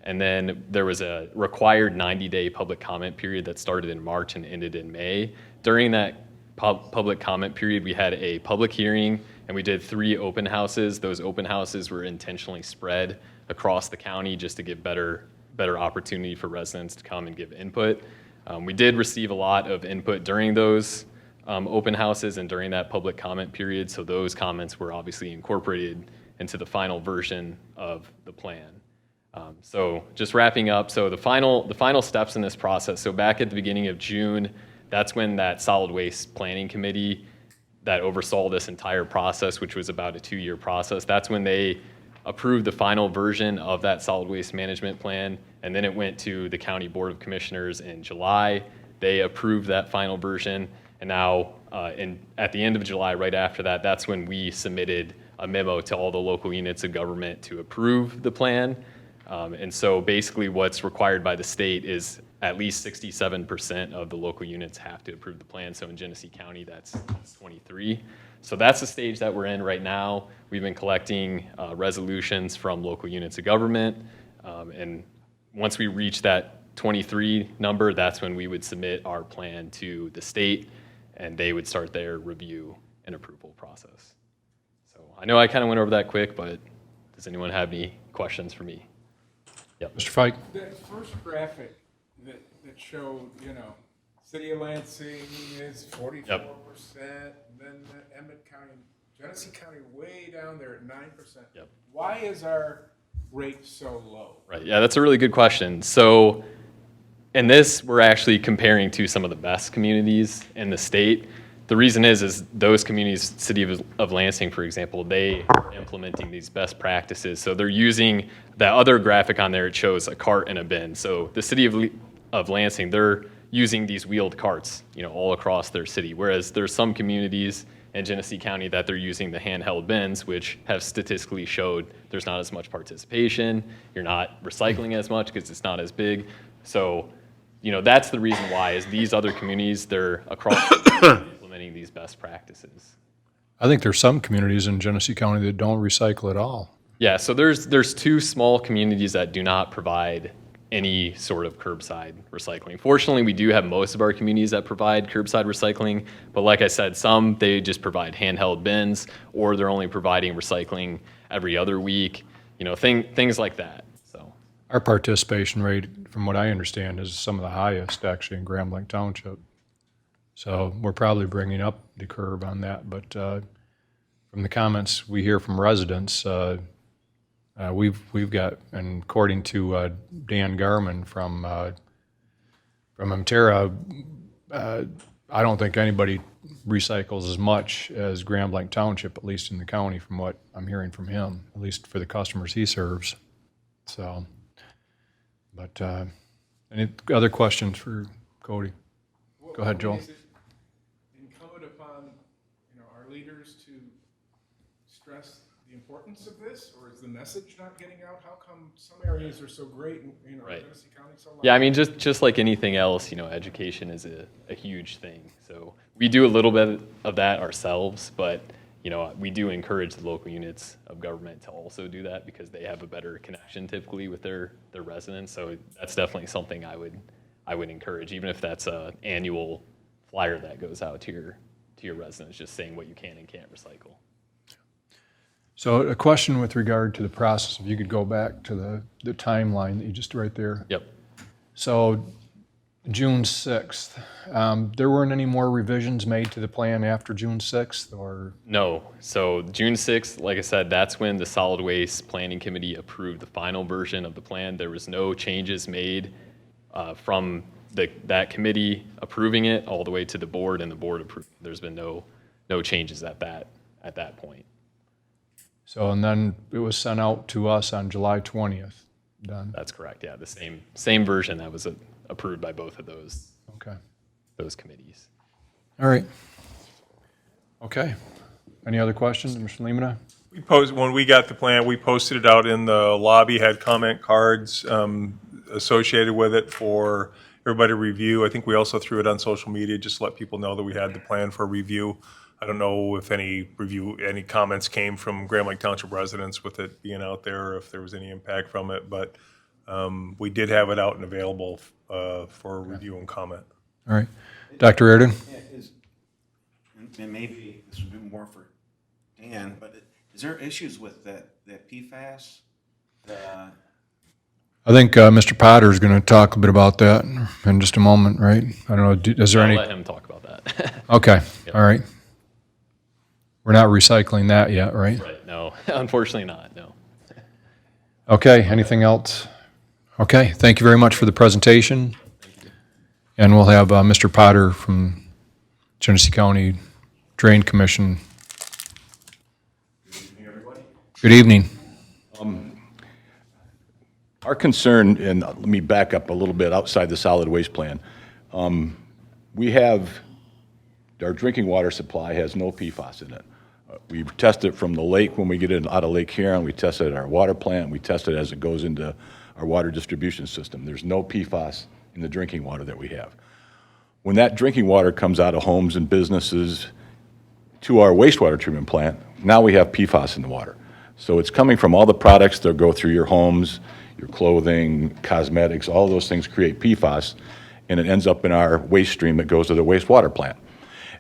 And then there was a required 90-day public comment period that started in March and ended in May. During that public comment period, we had a public hearing and we did 3 open houses. Those open houses were intentionally spread across the county just to give better opportunity for residents to come and give input. We did receive a lot of input during those open houses and during that public comment period, so those comments were obviously incorporated into the final version of the plan. So just wrapping up, so the final steps in this process, so back at the beginning of June, that's when that solid waste planning committee that oversaw this entire process, which was about a 2-year process, that's when they approved the final version of that solid waste management plan, and then it went to the County Board of Commissioners in July. They approved that final version, and now at the end of July, right after that, that's when we submitted a memo to all the local units of government to approve the plan. And so basically what's required by the state is at least 67% of the local units have to approve the plan. So in Genesee County, that's 23. So that's the stage that we're in right now. We've been collecting resolutions from local units of government. And once we reach that 23 number, that's when we would submit our plan to the state. and they would start their review and approval process. So I know I kind of went over that quick, but does anyone have any questions for me? Yep. Mr. Fike? That first graphic that showed, City of Lansing is 44%, then the Emmett County, Genesee County way down there at 9%. Yep. Why is our rate so low? Right, yeah, that's a really good question. So in this, we're actually comparing to some of the best communities in the state. The reason is those communities, City of Lansing, for example, they are implementing these best practices. So they're using that other graphic on there, it shows a cart and a bin. So the City of Lansing, they're using these wheeled carts, all across their city. Whereas there's some communities in Genesee County that they're using the handheld bins, which have statistically showed there's not as much participation, you're not recycling as much because it's not as big. So, that's the reason why is these other communities, they're across implementing these best practices. I think there's some communities in Genesee County that don't recycle at all. Yeah, so there's two small communities that do not provide any sort of curbside recycling. Fortunately, we do have most of our communities that provide curbside recycling, but like I said, some, they just provide handheld bins, or they're only providing recycling every other week, things like that. So Our participation rate, from what I understand, is some of the highest actually in Grambling Township. So we're probably bringing up the curve on that, but from the comments we hear from residents, we've got, and according to Dan Garman from Emterra, I don't think anybody recycles as much as Grambling Township, at least in the county, from what I'm hearing from him, at least for the customers he serves. So, but any other questions for Cody? Go ahead, Joel. Is it incumbent upon, our leaders to stress the importance of this, or is the message not getting out? How come some areas are so great and, Right. Genesee County so low? yeah, I mean, just like anything else, education is a huge thing. So we do a little bit of that ourselves, but we do encourage the local units of government to also do that because they have a better connection typically with their residents. So that's definitely something I would encourage, even if that's an annual flyer that goes out to your residents, just saying what you can and can't recycle. So a question with regard to the process, if you could go back to the timeline that you just right there. Yep. So June 6th, there weren't any more revisions made to the plan after June 6th, or? No. So June 6th, like I said, that's when the Solid Waste Planning Committee approved the final version of the plan. There was no changes made from that committee approving it all the way to the board, and the board approved. There's been no changes at that point. So, and then it was sent out to us on July 20th, done? That's correct, yeah. The same version that was approved by both of those committees. All right. Okay. Any other questions, Mr. Lemata? When we got the plan, we posted it out in the lobby, had comment cards associated with it for everybody to review. I think we also threw it on social media just to let people know that we had the plan for review. I don't know if any comments came from Grambling Township residents with it being out there, or if there was any impact from it, but we did have it out and available for review and comment. All right. Dr. Reardon? And maybe this would be more for Dan, but is there issues with that PFAS? I think Mr. Potter is going to talk a bit about that in just a moment, right? I don't know, is there any? I'll let him talk about that. Okay, Yep. all right. We're not recycling that yet, right? Right, no, unfortunately not, no. Okay, anything else? Okay, thank you very much for the presentation. And we'll have Mr. Potter from Genesee County Drain Commission. Good evening, everybody. Good evening. Our concern, and let me back up a little bit outside the solid waste plan. We have, our drinking water supply has no PFAS in it. We test it from the lake when we get it out of Lake Huron. We test it at our water plant. We test it as it goes into our water distribution system. There's no PFAS in the drinking water that we have. When that drinking water comes out of homes and businesses to our wastewater treatment plant, now we have PFAS in the water. So it's coming from all the products that go through your homes, your clothing, cosmetics, all those things create PFAS, and it ends up in our waste stream that goes to the wastewater plant.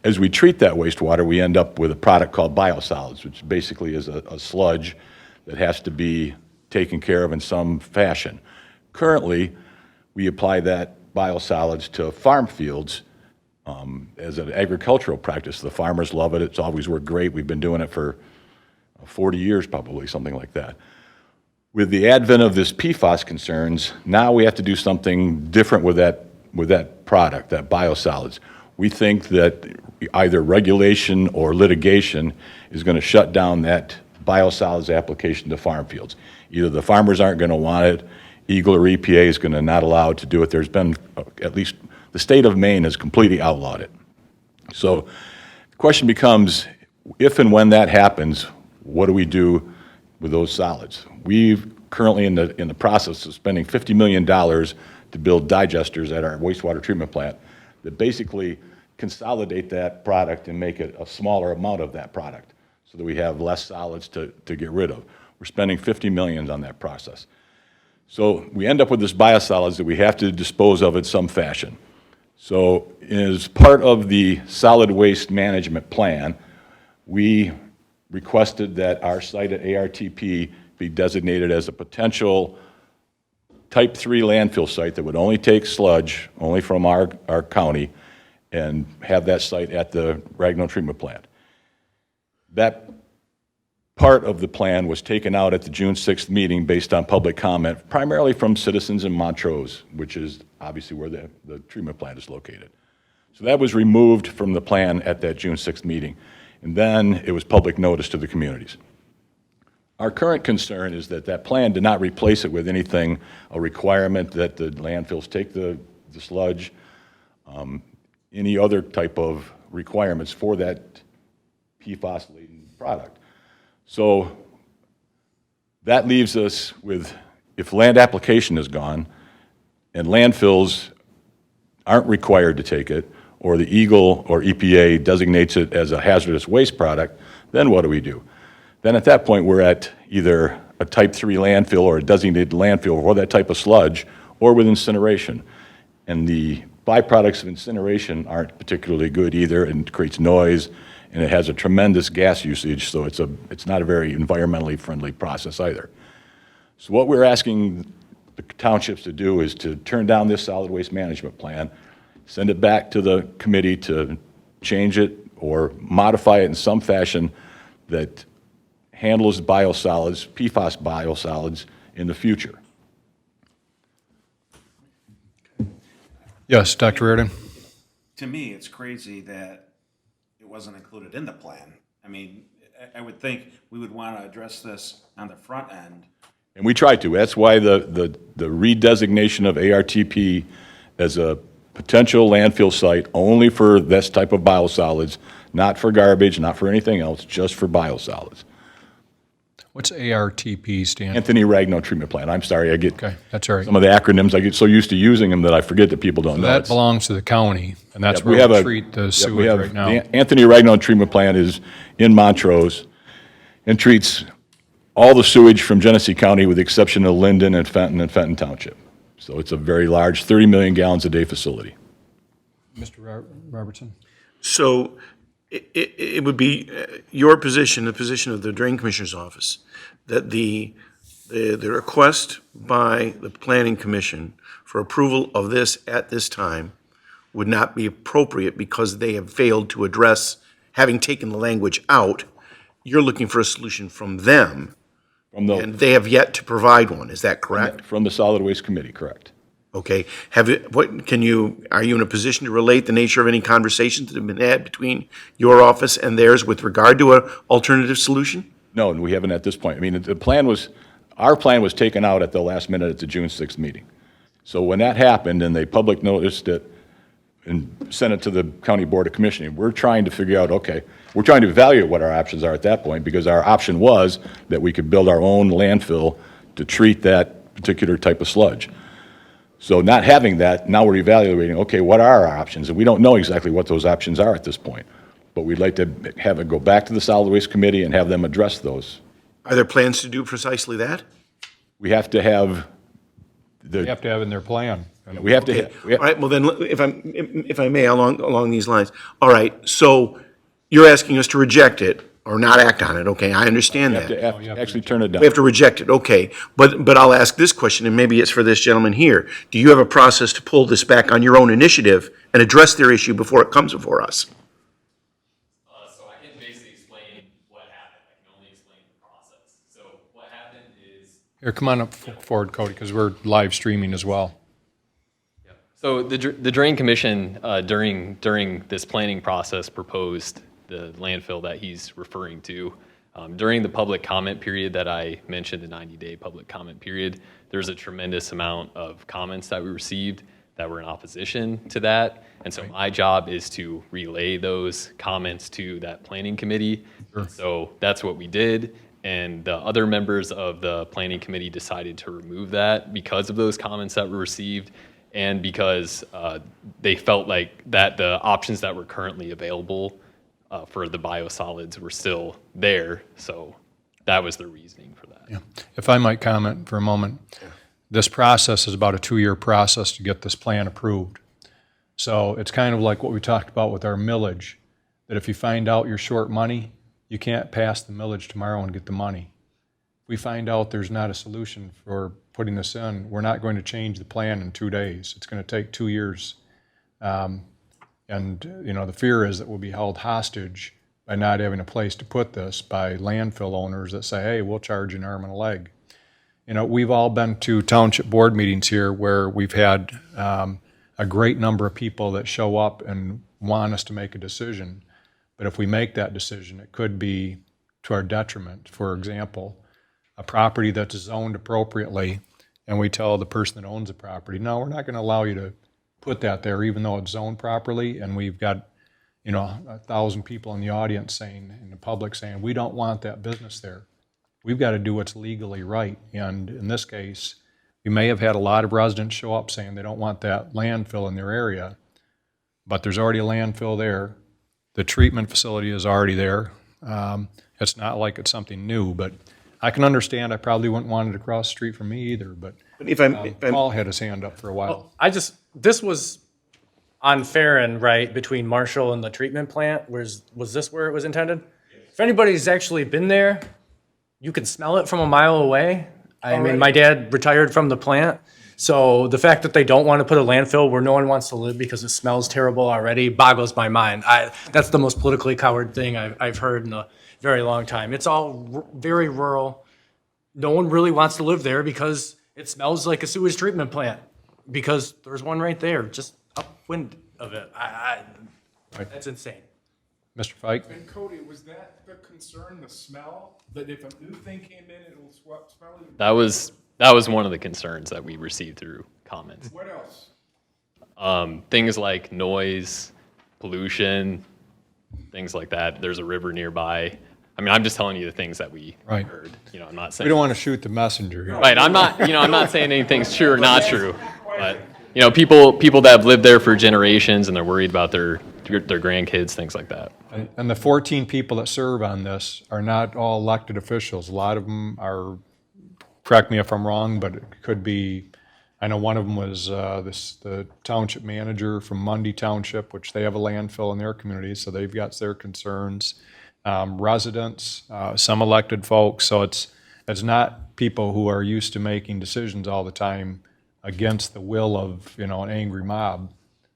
As we treat that wastewater, we end up with a product called biosolids, which basically is a sludge that has to be taken care of in some fashion. Currently, we apply that biosolids to farm fields as an agricultural practice. The farmers love it. It's always worked great. We've been doing it for 40 years probably, something like that. With the advent of this PFAS concerns, now we have to do something different with that product, that biosolids. We think that either regulation or litigation is going to shut down that biosolids application to farm fields. Either the farmers aren't going to want it, Eagle or EPA is going to not allow it to do it. There's been, at least the state of Maine has completely outlawed it. So the question becomes, if and when that happens, what do we do with those solids? We've currently in the process of spending $50 million to build digesters at our wastewater treatment plant that basically consolidate that product and make it a smaller amount of that product so that we have less solids to get rid of. We're spending $50 million on that process. So we end up with this biosolids that we have to dispose of in some fashion. So as part of the solid waste management plan, we requested that our site at ARTP be designated as a potential type 3 landfill site that would only take sludge, only from our county, and have that site at the Ragno treatment plant. That part of the plan was taken out at the June 6th meeting based on public comment, primarily from citizens in Montrose, which is obviously where the treatment plant is located. So that was removed from the plan at that June 6th meeting. And then it was public notice to the communities. Our current concern is that that plan did not replace it with anything, a requirement that the landfills take the sludge, any other type of requirements for that PFAS-laden product. So that leaves us with, if land application is gone and landfills aren't required to take it, or the Eagle or EPA designates it as a hazardous waste product, then what do we do? Then at that point, we're at either a type 3 landfill or a designated landfill for that type of sludge, or with incineration. And the byproducts of incineration aren't particularly good either, and creates noise, and it has a tremendous gas usage, so it's not a very environmentally friendly process either. So what we're asking the townships to do is to turn down this solid waste management plan, send it back to the committee to change it or modify it in some fashion that handles biosolids, PFAS biosolids, in the future. Yes, Dr. Reardon? To me, it's crazy that it wasn't included in the plan. I mean, I would think we would want to address this on the front end. And we tried to. That's why the redesignation of ARTP as a potential landfill site only for this type of biosolids, not for garbage, not for anything else, just for biosolids. What's ARTP stand? Anthony Ragno Treatment Plant. I'm sorry, I get Okay, that's all right. some of the acronyms. I get so used to using them that I forget that people don't know. That It's- belongs to the county, and that's Yep, where we treat the yep, we sewage have right now. the Anthony Ragno Treatment Plant is in Montrose and treats all the sewage from Genesee County with the exception of Linden and Fenton Township. So it's a very large, 30 million gallons a day facility. Mr. Robertson? So it would be your position, the position of the Drain Commissioner's Office, that the request by the Planning Commission for approval of this at this time would not be appropriate because they have failed to address, having taken the language out, you're looking for a solution from them, and they have yet to provide one. Is that correct? From the Solid Waste Committee, correct. Okay. Are you in a position to relate the nature of any conversations that have been had between your office and theirs with regard to an alternative solution? No, and we haven't at this point. I mean, our plan was taken out at the last minute at the June 6th meeting. So when that happened and they public noticed it and sent it to the County Board of Commissioning, we're trying to figure out, okay, we're trying to evaluate what our options are at that point, because our option was that we could build our own landfill to treat that particular type of sludge. So not having that, now we're evaluating, okay, what are our options? And we don't know exactly what those options are at this point. But we'd like to have it go back to the Solid Waste Committee and have them address those. Are there plans to do precisely that? We have to have They have to have in their plan. We have to, All right, well then, if I may, along these lines. All right, so you're asking us to reject it or not act on it, okay, I understand that. actually turn it down. We have to reject it, okay. But I'll ask this question, and maybe it's for this gentleman here. Do you have a process to pull this back on your own initiative and address their issue before it comes before us? So I can basically explain what happened. I can only explain the process. So what happened is. Here, come on up forward, Cody, because we're live streaming as well. So the Drain Commission, during this planning process, proposed the landfill that he's referring to. During the public comment period that I mentioned, the 90-day public comment period, there's a tremendous amount of comments that we received that were in opposition to that. And so my job is to relay those comments to that planning committee. So that's what we did. And the other members of the planning committee decided to remove that because of those comments that were received, and because they felt like that the options that were currently available for the biosolids were still there. So that was the reasoning for that. Yeah. If I might comment for a moment, this process is about a 2-year process to get this plan approved. So it's kind of like what we talked about with our millage, that if you find out you're short money, you can't pass the millage tomorrow and get the money. If we find out there's not a solution for putting this in, we're not going to change the plan in 2 days. It's going to take 2 years. And, you know, the fear is that we'll be held hostage by not having a place to put this by landfill owners that say, hey, we'll charge you an arm and a leg. You know, we've all been to township board meetings here where we've had a great number of people that show up and want us to make a decision. But if we make that decision, it could be to our detriment. For example, a property that's zoned appropriately, and we tell the person that owns the property, no, we're not going to allow you to put that there even though it's zoned properly, and we've got, you know, 1,000 people in the audience saying, in the public saying, we don't want that business there. We've got to do what's legally right. And in this case, we may have had a lot of residents show up saying they don't want that landfill in their area, but there's already a landfill there. The treatment facility is already there. It's not like it's something new, but I can understand. I probably wouldn't want it across the street from me either, but Paul had his hand up for a while. This was on Farron, right, between Marshall and the treatment plant. Was this where it was intended? If anybody's actually been there, you can smell it from a mile away. I mean, my dad retired from the plant, so the fact that they don't want to put a landfill where no one wants to live because it smells terrible already boggles my mind. That's the most politically coward thing I've heard in a very long time. It's all very rural. No one really wants to live there because it smells like a sewage treatment plant, because there's one right there, just upwind of it. That's insane. Mr. Fike? And Cody, was that the concern, the smell? That if a new thing came in, it'll smell even? That was one of the concerns that we received through comments. What else? Things like noise, pollution, things like that. There's a river nearby. I mean, I'm just telling you the things that we heard. You know, I'm not saying. We don't want to shoot the messenger here. Right. I'm not saying anything's true or not true, but you know, people that have lived there for generations and they're worried about their grandkids, things like that. And the 14 people that serve on this are not all elected officials. A lot of them are, correct me if I'm wrong, but it could be, I know one of them was the township manager from Mundy Township, which they have a landfill in their community, so they've got their concerns. Residents, some elected folks, so it's not people who are used to making decisions all the time against the will of, you know, an angry mob.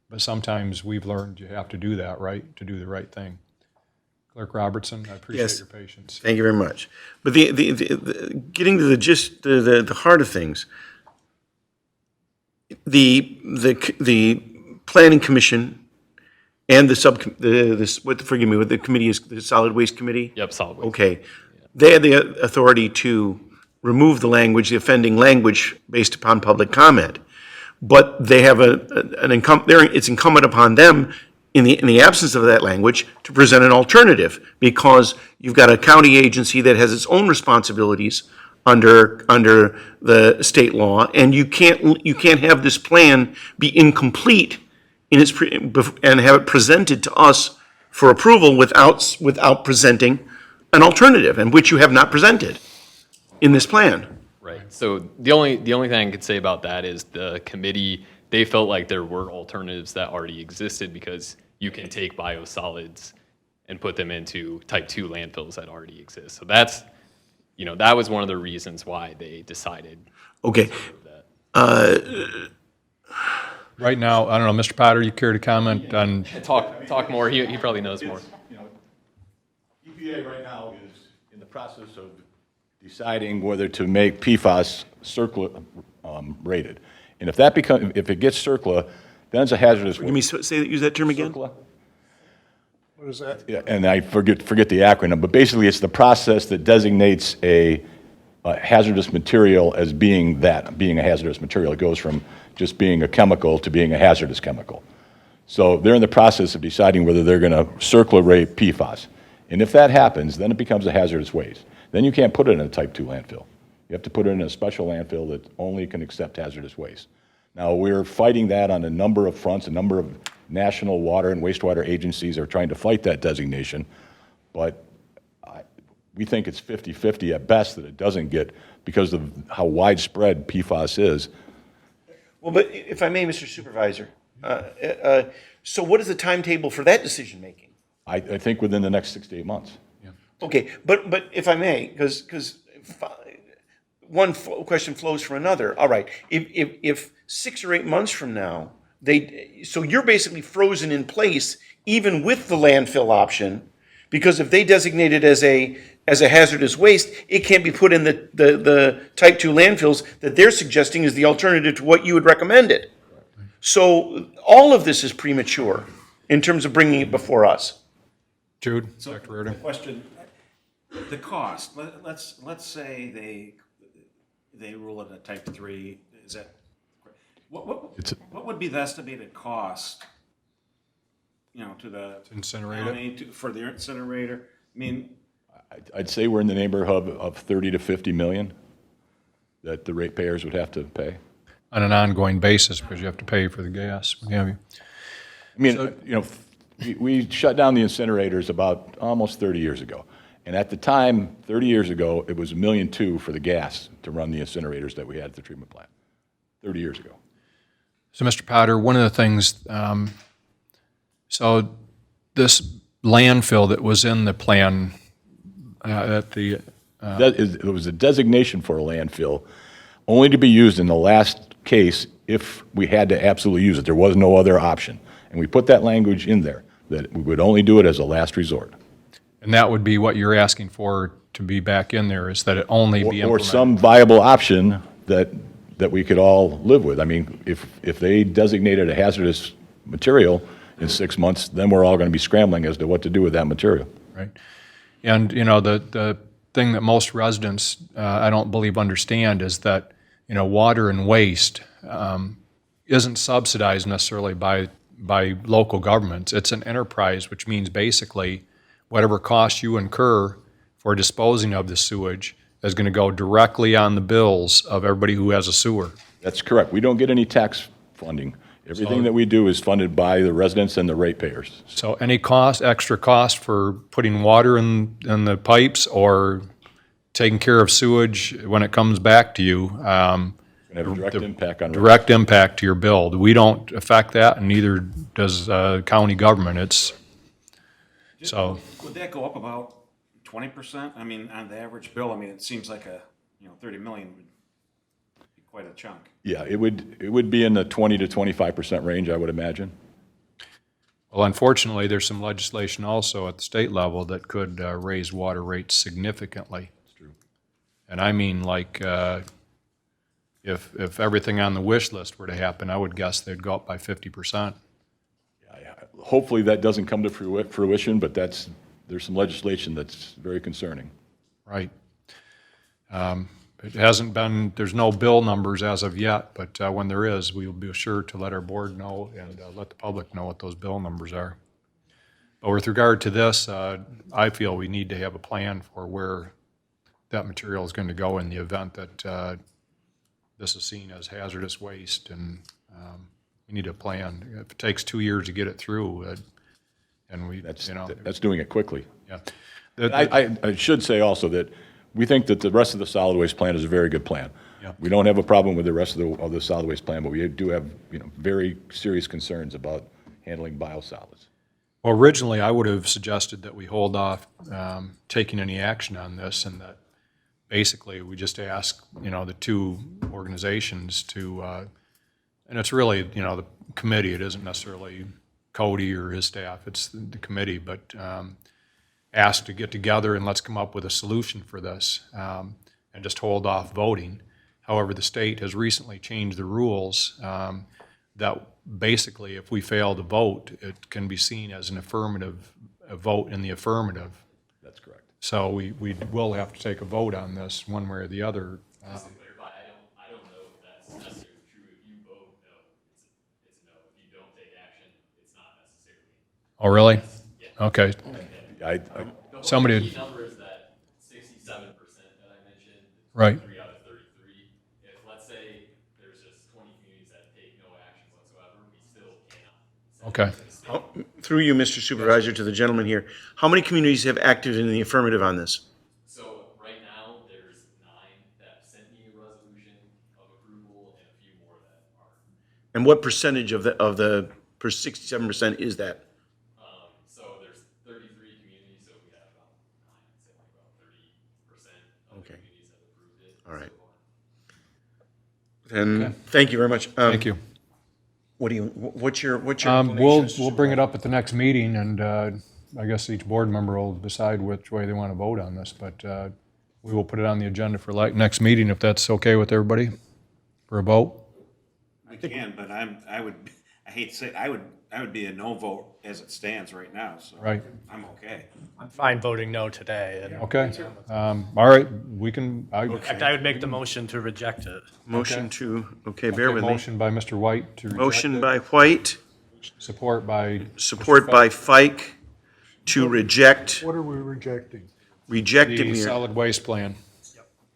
But sometimes we've learned you have to do that, right, to do the right thing. Clerk Robertson, I appreciate your patience. Thank you very much. But the getting to the gist, the heart of things, the planning commission and the committee is the solid waste committee? Yep, solid waste. Okay. They had the authority to remove the language, the offending language, based upon public comment. But they have it's incumbent upon them, in the absence of that language, to present an alternative, because you've got a county agency that has its own responsibilities under the state law, and you can't have this plan be incomplete and have it presented to us for approval without presenting an alternative, and which you have not presented in this plan. Right. So the only thing I could say about that is the committee they felt like there were alternatives that already existed because you can take biosolids and put them into type 2 landfills that already exist. So that's, that was one of the reasons why they decided. Okay. Right now, I don't know, Mr. Potter, you care to comment on? Talk more. He probably knows more. EPA right now is in the process of deciding whether to make PFAS CERCLA rated. And if it gets CERCLA, then it's a hazardous waste. Use that term again? CERCLA? What is that? Yeah, and I forget the acronym, but basically it's the process that designates a hazardous material as being a hazardous material. It goes from just being a chemical to being a hazardous chemical. So they're in the process of deciding whether they're going to CERCLA rate PFAS. And if that happens, then it becomes a hazardous waste. Then you can't put it in a type 2 landfill. You have to put it in a special landfill that only can accept hazardous waste. Now, we're fighting that on a number of fronts. A number of national water and wastewater agencies are trying to fight that designation, but we think it's 50-50 at best that it doesn't get, because of how widespread PFAS is. Well, but if I may, Mr. Supervisor, so what is the timetable for that decision-making? I think within the next 6 to 8 months. Okay, but if I may, because one question flows from another. All right, if 6 or 8 months from now, so you're basically frozen in place even with the landfill option, because if they designate it as a hazardous waste, it can't be put in the type 2 landfills that they're suggesting is the alternative to what you would recommend it. So all of this is premature in terms of bringing it before us. Jude, So Dr. Reardon. the question, the cost, let's say they rule it a type 3, is that, what would be the estimated cost, to the incinerate county, for the incinerator? I mean, I'd say we're in the neighborhood of 30 to 50 million that the ratepayers would have to pay. On an ongoing basis, because you have to pay for the gas, what have you. I mean, we shut down the incinerators about almost 30 years ago. And at the time, 30 years ago, it was $1.2 million for the gas to run the incinerators that we had at the treatment plant, 30 years ago. So, Mr. Potter, one of the things, so this landfill that was in the plan at the... It was a designation for a landfill, only to be used in the last case if we had to absolutely use it. There was no other option. And we put that language in there, that we would only do it as a last resort. And that would be what you're asking for to be back in there, is that it only be implemented? Or some viable option that we could all live with. I mean, if they designated a hazardous material in 6 months, then we're all going to be scrambling as to what to do with that material. Right. And, the thing that most residents, I don't believe, understand is that, water and waste isn't subsidized necessarily by local governments. It's an enterprise, which means basically whatever cost you incur for disposing of the sewage is going to go directly on the bills of everybody who has a sewer. That's correct. We don't get any tax funding. Everything that we do is funded by the residents and the ratepayers. So any extra cost for putting water in the pipes or taking care of sewage when it comes back to you, Have a direct impact on direct impact to your bill. We don't affect that, and neither does county government. So. Would that go up about 20%? I mean, on the average bill, it seems like 30 million would be quite a chunk. Yeah, it would be in the 20 to 25% range, I would imagine. Well, unfortunately, there's some legislation also at the state level that could raise water rates significantly. That's true. And I mean, like, if everything on the wish list were to happen, I would guess they'd go up by 50%. Hopefully that doesn't come to fruition, but there's some legislation that's very concerning. Right. It hasn't been, there's no bill numbers as of yet, but when there is, we will be sure to let our board know and let the public know what those bill numbers are. But with regard to this, I feel we need to have a plan for where that material is going to go in the event that this is seen as hazardous waste, and we need a plan. If it takes 2 years to get it through, and that's doing it quickly. Yeah. I should say also that we think that the rest of the solid waste plan is a very good plan. We don't have a problem with the rest of the solid waste plan, but we do have, very serious concerns about handling biosolids. Well, originally, I would have suggested that we hold off taking any action on this, and that basically we just ask, the two organizations to, and it's really, the committee, it isn't necessarily Cody or his staff, it's the committee, but ask to get together and let's come up with a solution for this, and just hold off voting. However, the state has recently changed the rules that basically, if we fail to vote, it can be seen as an affirmative, a vote in the affirmative. That's correct. So we will have to take a vote on this, one way or the other. Just to clarify, I don't know if that's necessarily true. If you vote no, it's a no. If you don't take action, it's not necessarily. Oh, really? Yeah. Okay. Somebody. The key number is that 67% that I mentioned. Right. 3 out of 33. If, let's say, there's just 20 communities that take no action whatsoever, we still cannot. Okay. Through you, Mr. Supervisor, to the gentleman here, how many communities have acted in the affirmative on this? So right now, there's 9 that sent me a resolution of approval and a few more that are. And what percentage of the 67% is that? So there's 33 communities, so we have about 9, I'd say like about 30% of the communities have approved it. All right. So Then, thank you very much. Thank you. What's your We'll inclination, Mr. bring it up at the next meeting, and I guess each board member will decide which way they want to vote on this, but we will put it on the agenda for next meeting, if that's okay with everybody, for a vote. I can, but I hate to say it, I would be a no vote as it stands right now, so. Right. I'm okay. I'm fine voting no today. And Okay. All right, we can, in fact, I would make the motion to reject it. Motion bear with me. Motion by Mr. White to reject Motion it. by White, Support by. support by Fike to reject, What are we rejecting? reject The it here. solid waste plan.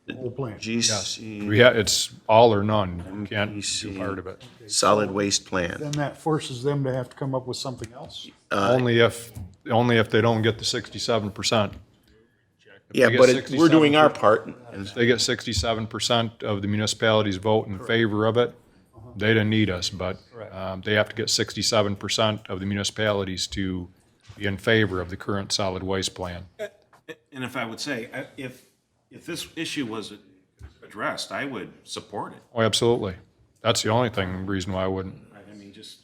The whole plan? GC, It's all or none. You can't do part of it. solid waste plan. Then that forces them to have to come up with something else? Only if they don't get the 67%. Yeah, they but get we're doing our 67%. part. If they get 67% of the municipalities vote in favor of it, they don't need us, but they have to get 67% of the municipalities to be in favor of the current solid waste plan. And if I would say, if this issue was addressed, I would support it. Oh, absolutely. That's the only reason why I wouldn't. I mean, just,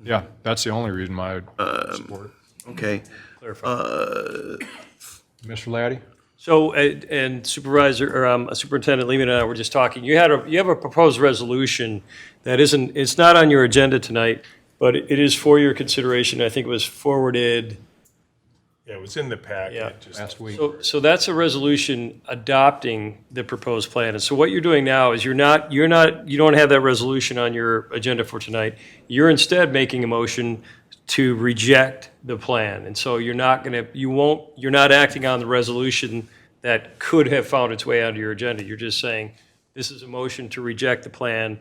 Yeah, that's the only reason why I'd support it. Okay. Mr. Laddie? So, and Superintendent Lehman and I were just talking, you have a proposed resolution that it's not on your agenda tonight, but it is for your consideration. I think it was forwarded. Yeah, it was in the packet. Yeah. just- Last week. So that's a resolution adopting the proposed plan. And so what you're doing now is you don't have that resolution on your agenda for tonight. You're instead making a motion to reject the plan. And so you're not acting on the resolution that could have found its way onto your agenda. You're just saying, this is a motion to reject the plan.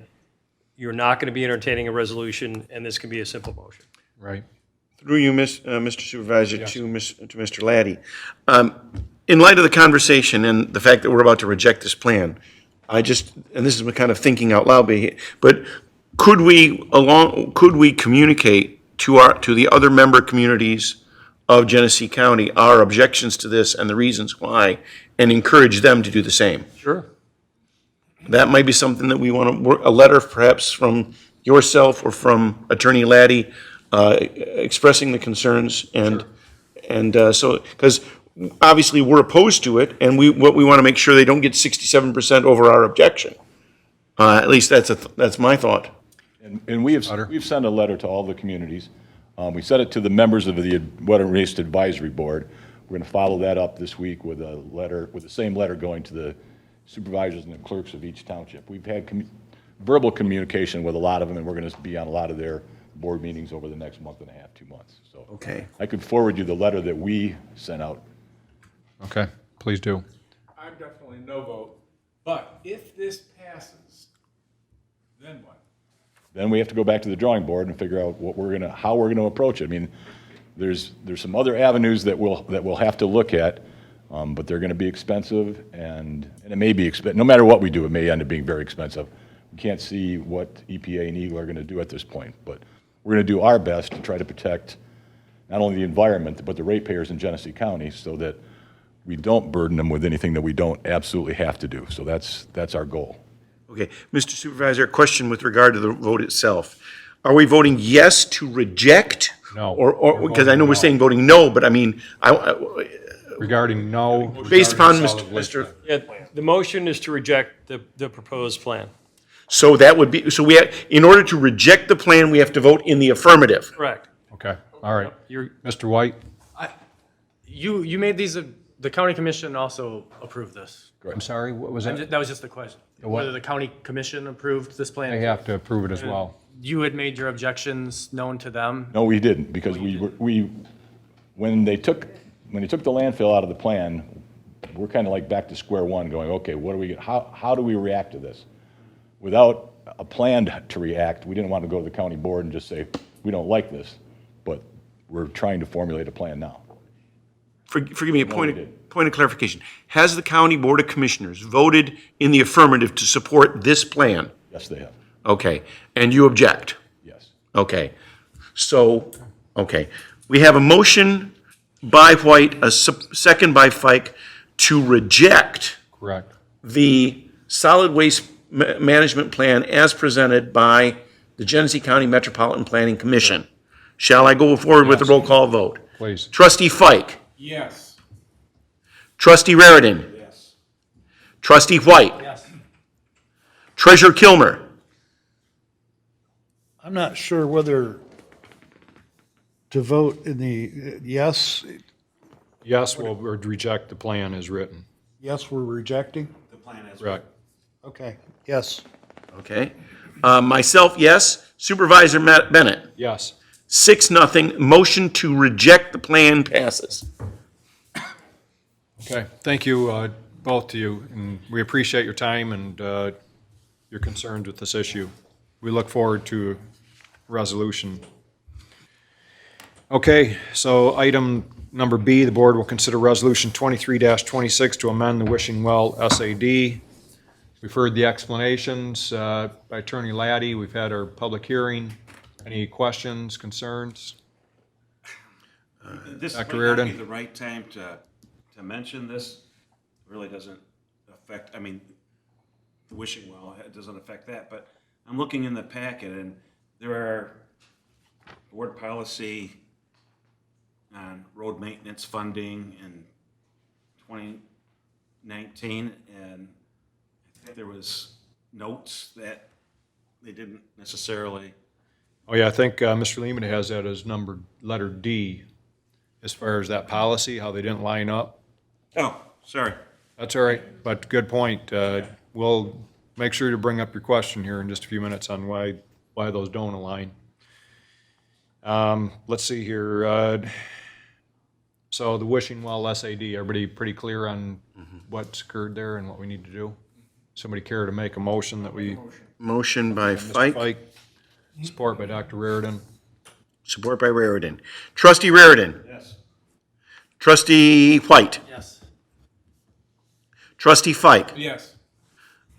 You're not going to be entertaining a resolution, and this can be a simple motion. Right. Through you, Mr. Supervisor, to Mr. Laddie. In light of the conversation and the fact that we're about to reject this plan, and this is kind of thinking out loud, but could we communicate to the other member communities of Genesee County our objections to this and the reasons why, and encourage them to do the same? Sure. That might be something that we want to, a letter perhaps from yourself or from Attorney Laddie, expressing the concerns and so, because obviously we're opposed to it, and we want to make sure they don't get 67% over our objection. At least that's my thought. And we've sent a letter to all the communities. We sent it to the members of the Water Waste Advisory Board. We're going to follow that up this week with the same letter going to the supervisors and the clerks of each township. We've had verbal communication with a lot of them, and we're going to be on a lot of their board meetings over the next month and a half, 2 months. So Okay. I could forward you the letter that we sent out. Okay, please do. I'm definitely no vote, but if this passes, then what? Then we have to go back to the drawing board and figure out how we're gonna approach it. I mean, there's some other avenues that we'll have to look at. But they're going to be expensive, and it may be no matter what we do, it may end up being very expensive. We can't see what EPA and Eagle are going to do at this point, but we're going to do our best to try to protect not only the environment, but the ratepayers in Genesee County so that we don't burden them with anything that we don't absolutely have to do. So that's our goal. Okay, Mr. Supervisor, a question with regard to the vote itself. Are we voting yes to reject? No. Or, because I know we're saying voting no, but I mean, Regarding no. based upon regarding solid waste Mr. Yeah, the motion is to reject the proposed plan. So that would be, so in order to reject the plan, we have to vote in the affirmative. Correct. Okay, all right. Mr. White? You made these, the county commission also approved this. I'm sorry, what was that? That was just the question. The what? Whether the county commission approved this plan. They have to approve it as well. You had made your objections known to them. No, we didn't, because when they took the landfill out of the plan, we're kind of like back to square one, going, okay, how do we react to this? Without a plan to react, we didn't want to go to the county board and just say, we don't like this, but we're trying to formulate a plan now. Forgive me, a point of clarification. Has the County Board of Commissioners voted in the affirmative to support this plan? Yes, they have. Okay, and you object? Yes. Okay, so, okay. We have a motion by White, a second by Fike, to reject Correct. the solid waste management plan as presented by the Genesee County Metropolitan Planning Commission. Shall I go forward with the roll call vote? Please. Trustee Fike. Yes. Trustee Raridan. Yes. Trustee White. Yes. Treasurer Kilmer. I'm not sure whether to vote in the, yes, Yes, we'll reject the plan as written. yes, we're rejecting? The plan is. Correct. Okay, yes. Okay. Myself, yes. Supervisor Bennett. Yes. 6-0. Motion to reject the plan passes. Okay, thank you, both to you, and we appreciate your time and your concerns with this issue. We look forward to resolution. Okay, so item number B, the board will consider resolution 23-26 to amend the Wishing Well SAD. We've heard the explanations by Attorney Laddie. We've had our public hearing. Any questions, concerns? This Dr. might not Reardon? be the right time to mention this. It really doesn't affect, I mean, the wishing well, it doesn't affect that, but I'm looking in the packet and there are board policy on road maintenance funding in 2019, and I think there was notes that they didn't necessarily. Oh, yeah, I think Mr. Lehman has that as letter D, as far as that policy, how they didn't line up. Oh, sorry. That's all right, but good point. We'll make sure to bring up your question here in just a few minutes on why those don't align. Let's see here. So the Wishing Well SAD, everybody pretty clear on what's occurred there and what we need to do? Somebody care to make a motion that we? Motion by Mr. Fike. Support by Dr. Reardon. Support by Raridan. Trustee Raridan. Yes. Trustee White. Yes. Trustee Fike. Yes.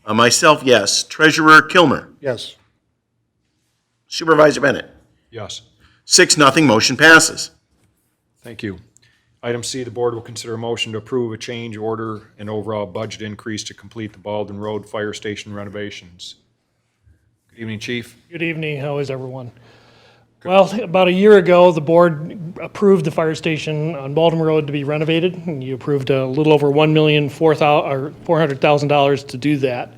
Myself, yes. Treasurer Kilmer. Yes. Supervisor Bennett. Yes. 6-0. Motion passes. Thank you. Item C, the board will consider a motion to approve a change order and overall budget increase to complete the Baldwin Road Fire Station renovations. Good evening, Chief. Good evening. How is everyone? Well, about a year ago, the board approved the fire station on Baldwin Road to be renovated, and you approved a little over $400,000 to do that.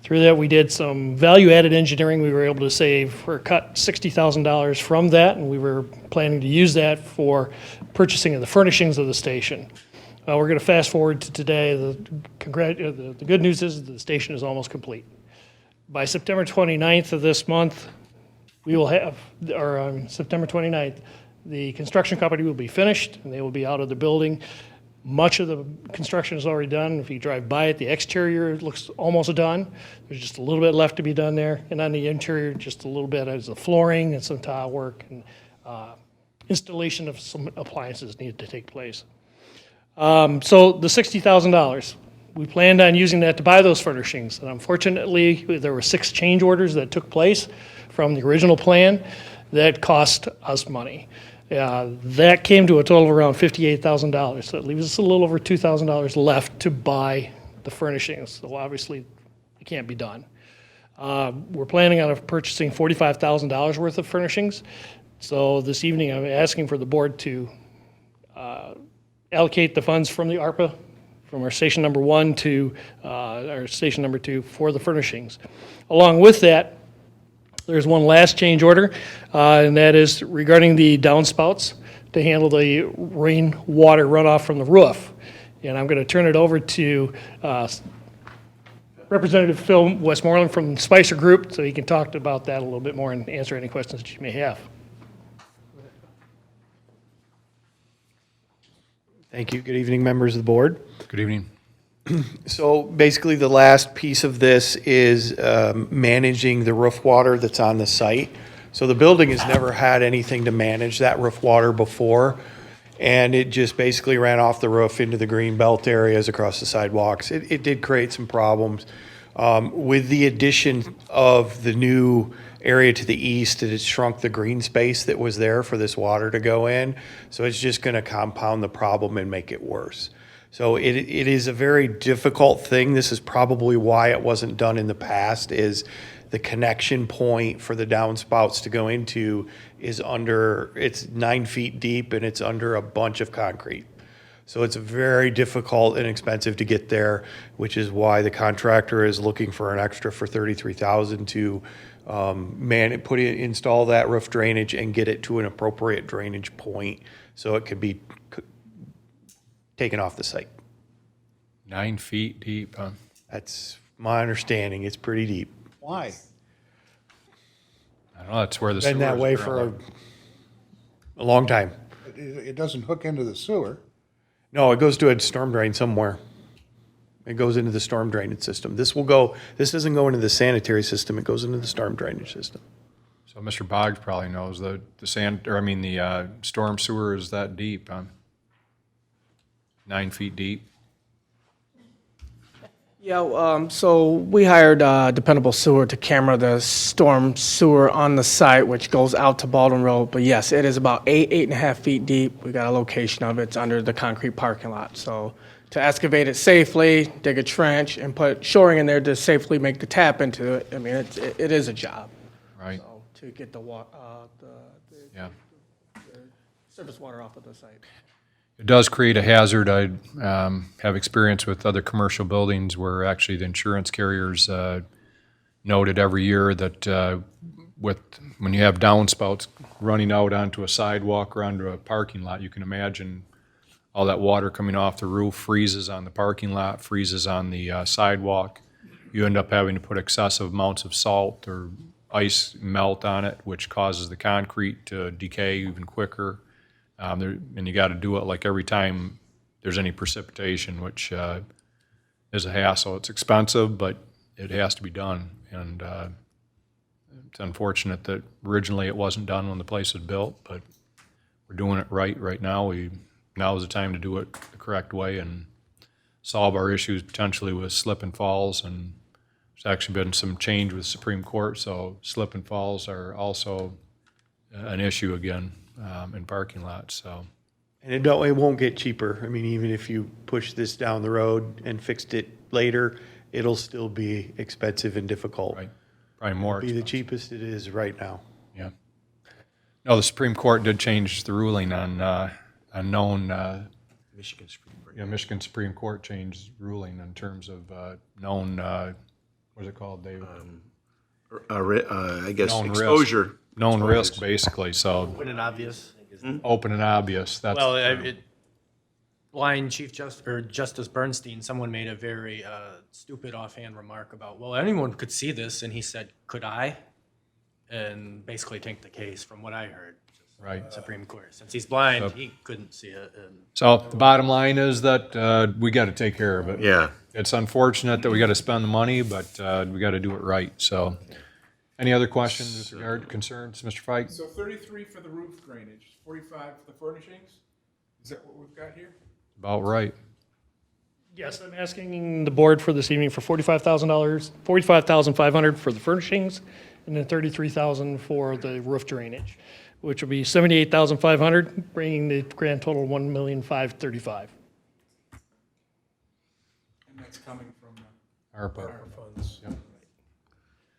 Through that, we did some value-added engineering. We were able to save or cut $60,000 from that, and we were planning to use that for purchasing of the furnishings of the station. We're going to fast forward to today. The good news is the station is almost complete. By September 29th of this month, we will have, or on September 29th, the construction company will be finished, and they will be out of the building. Much of the construction is already done. If you drive by it, the exterior looks almost done. There's just a little bit left to be done there. And on the interior, just a little bit as the flooring and some tile work and installation of some appliances needed to take place. So the $60,000, we planned on using that to buy those furnishings. And unfortunately, there were 6 change orders that took place from the original plan that cost us money. That came to a total of around $58,000. So it leaves us a little over $2,000 left to buy the furnishings. So obviously, it can't be done. We're planning on purchasing $45,000 worth of furnishings. So this evening, I'm asking for the board to allocate the funds from the ARPA, from our station number 1 to our station number 2 for the furnishings. Along with that, there's one last change order, and that is regarding the downspouts to handle the rainwater runoff from the roof. And I'm going to turn it over to Representative Phil Westmoreland from the Spicer Group, so he can talk about that a little bit more and answer any questions that you may have. Thank you. Good evening, members of the board. Good evening. So basically, the last piece of this is managing the roof water that's on the site. So the building has never had anything to manage that roof water before, and it just basically ran off the roof into the green belt areas across the sidewalks. It did create some problems. With the addition of the new area to the east, it has shrunk the green space that was there for this water to go in. So it's just going to compound the problem and make it worse. So it is a very difficult thing. This is probably why it wasn't done in the past, is the connection point for the downspouts to go into is it's 9 feet deep and it's under a bunch of concrete. So it's very difficult and expensive to get there, which is why the contractor is looking for an extra for $33,000 to install that roof drainage and get it to an appropriate drainage point so it could be taken off the site. 9 feet deep, huh? That's my understanding. It's pretty deep. Why? I don't know, that's where the Been that sewers way are for all- a long time. It doesn't hook into the sewer. No, it goes to a storm drain somewhere. It goes into the storm drainage system. This doesn't go into the sanitary system. It goes into the storm drainage system. So Mr. Boggs probably knows the storm sewer is that deep, huh? 9 feet deep. Yeah, so we hired Dependable Sewer to camera the storm sewer on the site, which goes out to Baldwin Road. But yes, it is about 8.5 feet deep. We got a location of it. It's under the concrete parking lot. So to excavate it safely, dig a trench, and put shoring in there to safely make the tap into it, I mean, it is a job. Right. So to get the Yeah. surface water off of the site. It does create a hazard. I have experience with other commercial buildings where actually the insurance carriers noted every year that when you have downspouts running out onto a sidewalk or onto a parking lot, you can imagine all that water coming off the roof freezes on the parking lot, freezes on the sidewalk. You end up having to put excessive amounts of salt or ice melt on it, which causes the concrete to decay even quicker. And you got to do it like every time there's any precipitation, which is a hassle. It's expensive, but it has to be done. And it's unfortunate that originally it wasn't done when the place was built, but we're doing it right now. Now is the time to do it the correct way and solve our issues potentially with slip and falls. And there's actually been some change with Supreme Court, so slip and falls are also an issue again. In parking lots, so. And it won't get cheaper. I mean, even if you push this down the road and fixed it later, it'll still be expensive and difficult. Right, probably more It'll be the cheapest it is right now. Yeah. No, the Supreme Court did change the ruling on a known. Michigan Supreme Court. Yeah, Michigan Supreme Court changed ruling in terms of known. What's it called, David? I guess Known exposure. Risk. Known risk, basically. So Open and obvious. open and obvious. That's Well, blind Justice Bernstein, someone made a very stupid offhand remark about, well, anyone could see this, and he said, "Could I?" And basically take the case from what I heard. right. Supreme Court, since he's blind, So- he couldn't see it. And So the bottom line is that we got to take care of it. Yeah. It's unfortunate that we got to spend the money, but we got to do it right. So, any other questions with regard to concerns, Mr. Fike? So 33 for the roof drainage, 45 for the furnishings? Is that what we've got here? About right. Yes, I'm asking the board for this evening for $45,000, $45,500 for the furnishings, and then $33,000 for the roof drainage, which will be $78,500, bringing the grand total to $1,535,000. And that's coming from ARPA. our funds.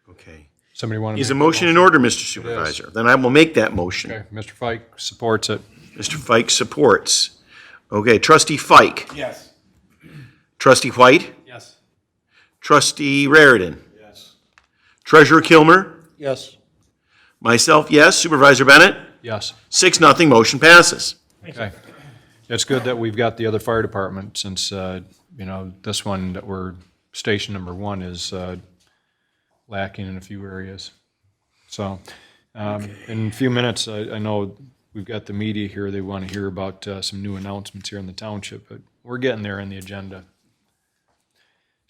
Okay. Somebody want to? Is a motion in order, Mr. Supervisor? Then I will make that motion. Okay, Mr. Fike supports it. Mr. Fike supports. Okay, trustee Fike. Yes. Trustee White. Yes. Trustee Raritan. Yes. Treasurer Kilmer. Yes. Myself, yes. Supervisor Bennett. Yes. 6-0, motion passes. Okay. It's good that we've got the other fire department since, this one that we're, station number 1 is lacking in a few areas. So, in a few minutes, I know we've got the media here. They want to hear about some new announcements here in the township, but we're getting there in the agenda.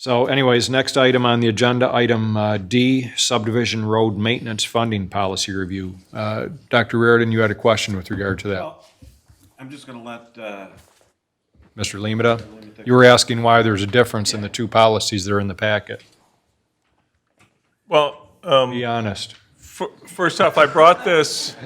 So anyways, next item on the agenda, item D, subdivision road maintenance funding policy review. Dr. Reardon, you had a question with regard to that. Well, I'm just going to let, Mr. Limita, you were asking why there's a difference in the two policies that are in the packet. Well, Be honest. first off, I brought this.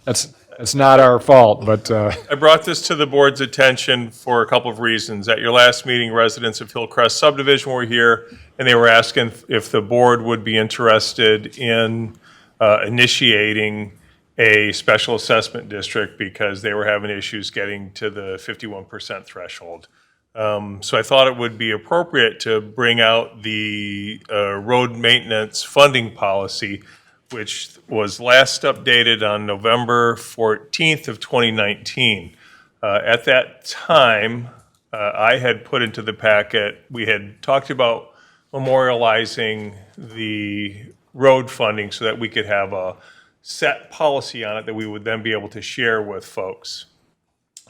That's not our fault, but. I brought this to the board's attention for a couple of reasons. At your last meeting, residents of Hillcrest subdivision were here, and they were asking if the board would be interested in initiating a special assessment district because they were having issues getting to the 51% threshold. So I thought it would be appropriate to bring out the road maintenance funding policy, which was last updated on November 14th of 2019. At that time, I had put into the packet, we had talked about memorializing the road funding so that we could have a set policy on it that we would then be able to share with folks.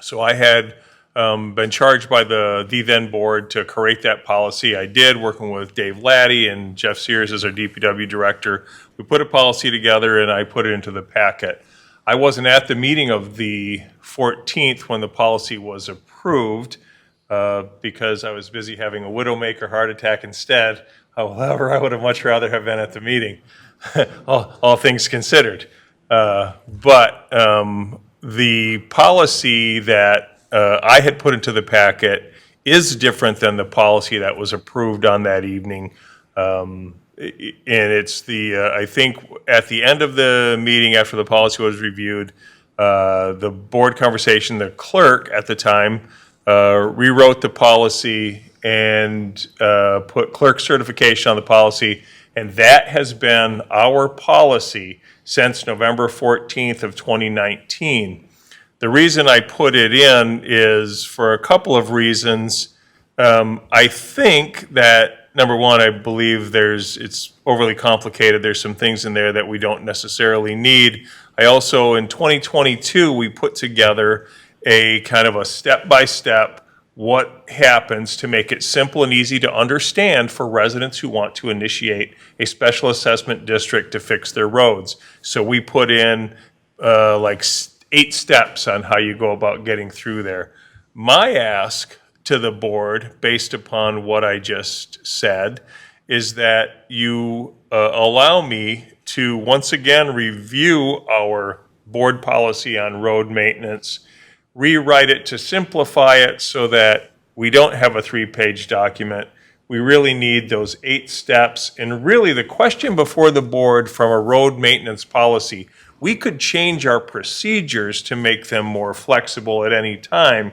So I had been charged by the then board to create that policy. I did, working with Dave Laddie and Jeff Sears as our DPW director. We put a policy together and I put it into the packet. I wasn't at the meeting of the 14th when the policy was approved because I was busy having a widowmaker heart attack instead. However, I would have much rather have been at the meeting, all things considered. But the policy that I had put into the packet is different than the policy that was approved on that evening. And it's I think at the end of the meeting, after the policy was reviewed, the board conversation, the clerk at the time rewrote the policy and put clerk certification on the policy. And that has been our policy since November 14th of 2019. The reason I put it in is for a couple of reasons. I think that, number one, I believe it's overly complicated. There's some things in there that we don't necessarily need. I also, in 2022, we put together a kind of a step-by-step what happens to make it simple and easy to understand for residents who want to initiate a special assessment district to fix their roads. So we put in like 8 steps on how you go about getting through there. My ask to the board, based upon what I just said, is that you allow me to once again review our board policy on road maintenance, rewrite it to simplify it so that we don't have a 3-page document. We really need those 8 steps. And really the question before the board from a road maintenance policy, we could change our procedures to make them more flexible at any time.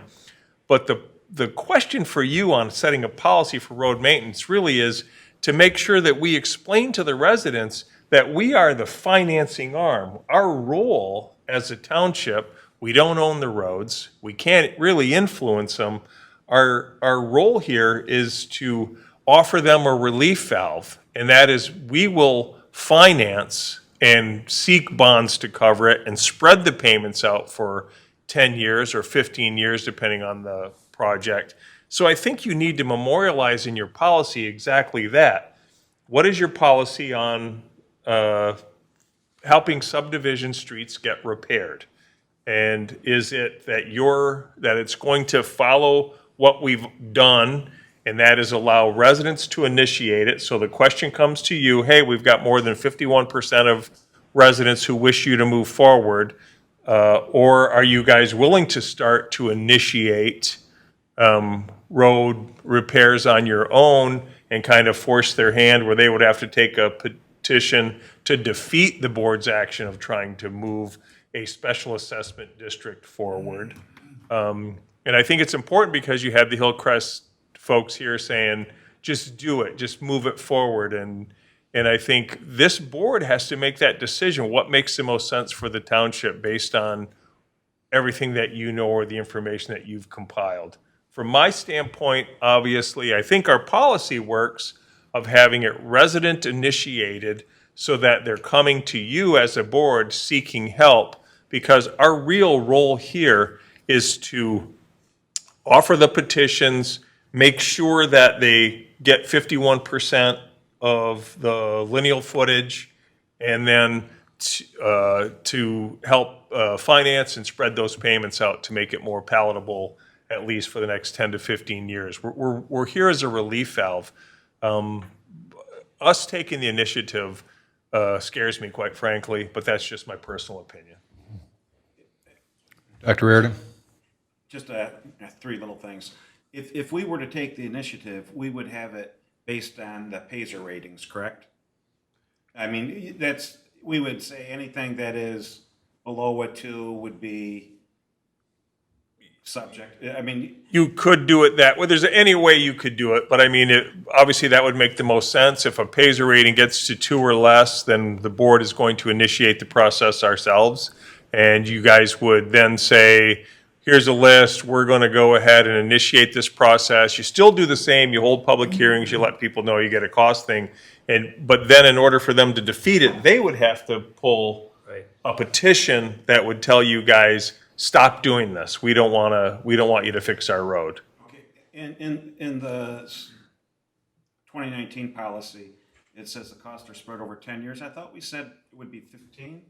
But the question for you on setting a policy for road maintenance really is to make sure that we explain to the residents that we are the financing arm. Our role as a township, we don't own the roads. We can't really influence them. Our role here is to offer them a relief valve, and that is we will finance and seek bonds to cover it and spread the payments out for 10 years or 15 years, depending on the project. So I think you need to memorialize in your policy exactly that. What is your policy on helping subdivision streets get repaired? And is it that that it's going to follow what we've done, and that is allow residents to initiate it? So the question comes to you, hey, we've got more than 51% of residents who wish you to move forward, or are you guys willing to start to initiate road repairs on your own and kind of force their hand where they would have to take a petition to defeat the board's action of trying to move a special assessment district forward? And I think it's important because you have the Hillcrest folks here saying, just do it, just move it forward. And I think this board has to make that decision. What makes the most sense for the township based on everything that you know or the information that you've compiled? From my standpoint, obviously, I think our policy works of having it resident initiated so that they're coming to you as a board seeking help, because our real role here is to offer the petitions, make sure that they get 51% of the lineal footage, and then to help finance and spread those payments out to make it more palatable, at least for the next 10 to 15 years. We're here as a relief valve. Us taking the initiative scares me, quite frankly, but that's just my personal opinion. Dr. Reardon? Just three little things. If we were to take the initiative, we would have it based on the PASER ratings, correct? I mean, we would say anything that is below a 2 would be subject. I mean, you could do it that way. There's any way you could do it, but I mean, obviously that would make the most sense. If a PASER rating gets to 2 or less, then the board is going to initiate the process ourselves. And you guys would then say, here's a list, we're going to go ahead and initiate this process. You still do the same, you hold public hearings, you let people know, you get a cost thing. But then in order for them to defeat it, they would have to pull a petition that would tell you guys, stop doing this. We don't want you to fix our road. okay. In the 2019 policy, it says the costs are spread over 10 years. I thought we said it would be 15.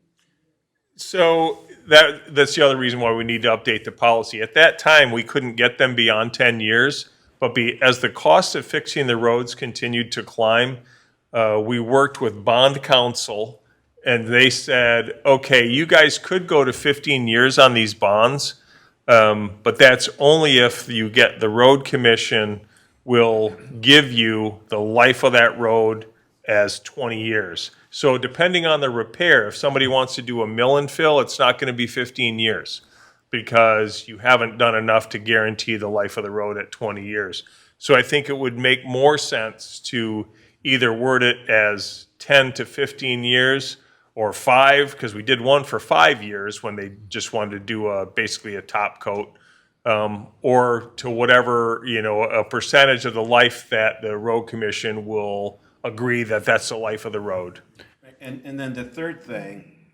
So that's the other reason why we need to update the policy. At that time, we couldn't get them beyond 10 years, but as the cost of fixing the roads continued to climb, we worked with bond counsel, and they said, okay, you guys could go to 15 years on these bonds, but that's only if you get the road commission will give you the life of that road as 20 years. So depending on the repair, if somebody wants to do a mill and fill, it's not going to be 15 years because you haven't done enough to guarantee the life of the road at 20 years. So I think it would make more sense to either word it as 10 to 15 years or 5, because we did one for 5 years when they just wanted to do basically a top coat, or to whatever, a percentage of the life that the road commission will agree that that's the life of the road. And then the third thing,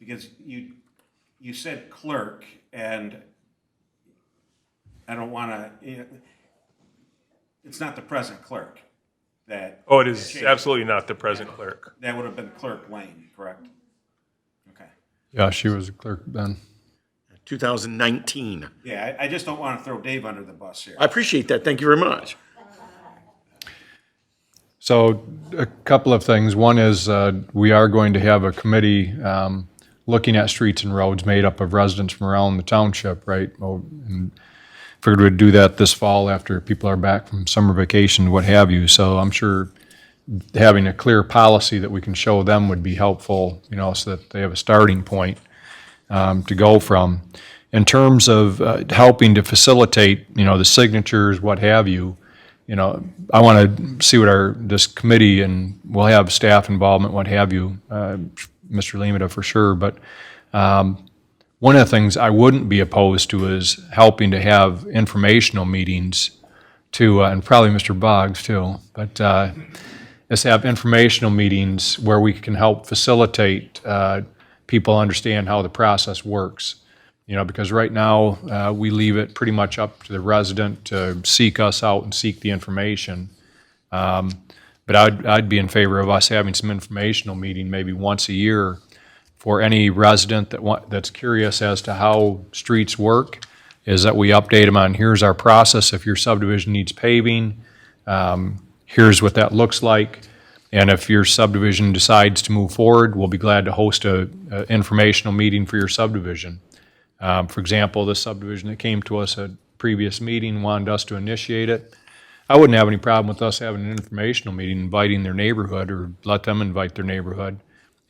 because you said clerk, and I don't want to, it's not the present clerk that. Oh, it is absolutely not the present clerk. That would have been Clerk Lane, correct? Okay. Yeah, she was a clerk then. 2019. Yeah, I just don't want to throw Dave under the bus here. I appreciate that. Thank you very much. So a couple of things. One is we are going to have a committee looking at streets and roads made up of residents from around the township, right? And figured we'd do that this fall after people are back from summer vacation, what have you. So I'm sure having a clear policy that we can show them would be helpful, so that they have a starting point to go from. In terms of helping to facilitate, the signatures, what have you, I want to see what this committee, and we'll have staff involvement, what have you, Mr. Limita for sure, but one of the things I wouldn't be opposed to is helping to have informational meetings to, and probably Mr. Boggs too, but let's have informational meetings where we can help facilitate people understand how the process works. Because right now, we leave it pretty much up to the resident to seek us out and seek the information. But I'd be in favor of us having some informational meeting maybe once a year for any resident that's curious as to how streets work, is that we update them on, here's our process. If your subdivision needs paving, here's what that looks like. And if your subdivision decides to move forward, we'll be glad to host a informational meeting for your subdivision. For example, this subdivision that came to us at a previous meeting wanted us to initiate it. I wouldn't have any problem with us having an informational meeting, inviting their neighborhood, or let them invite their neighborhood,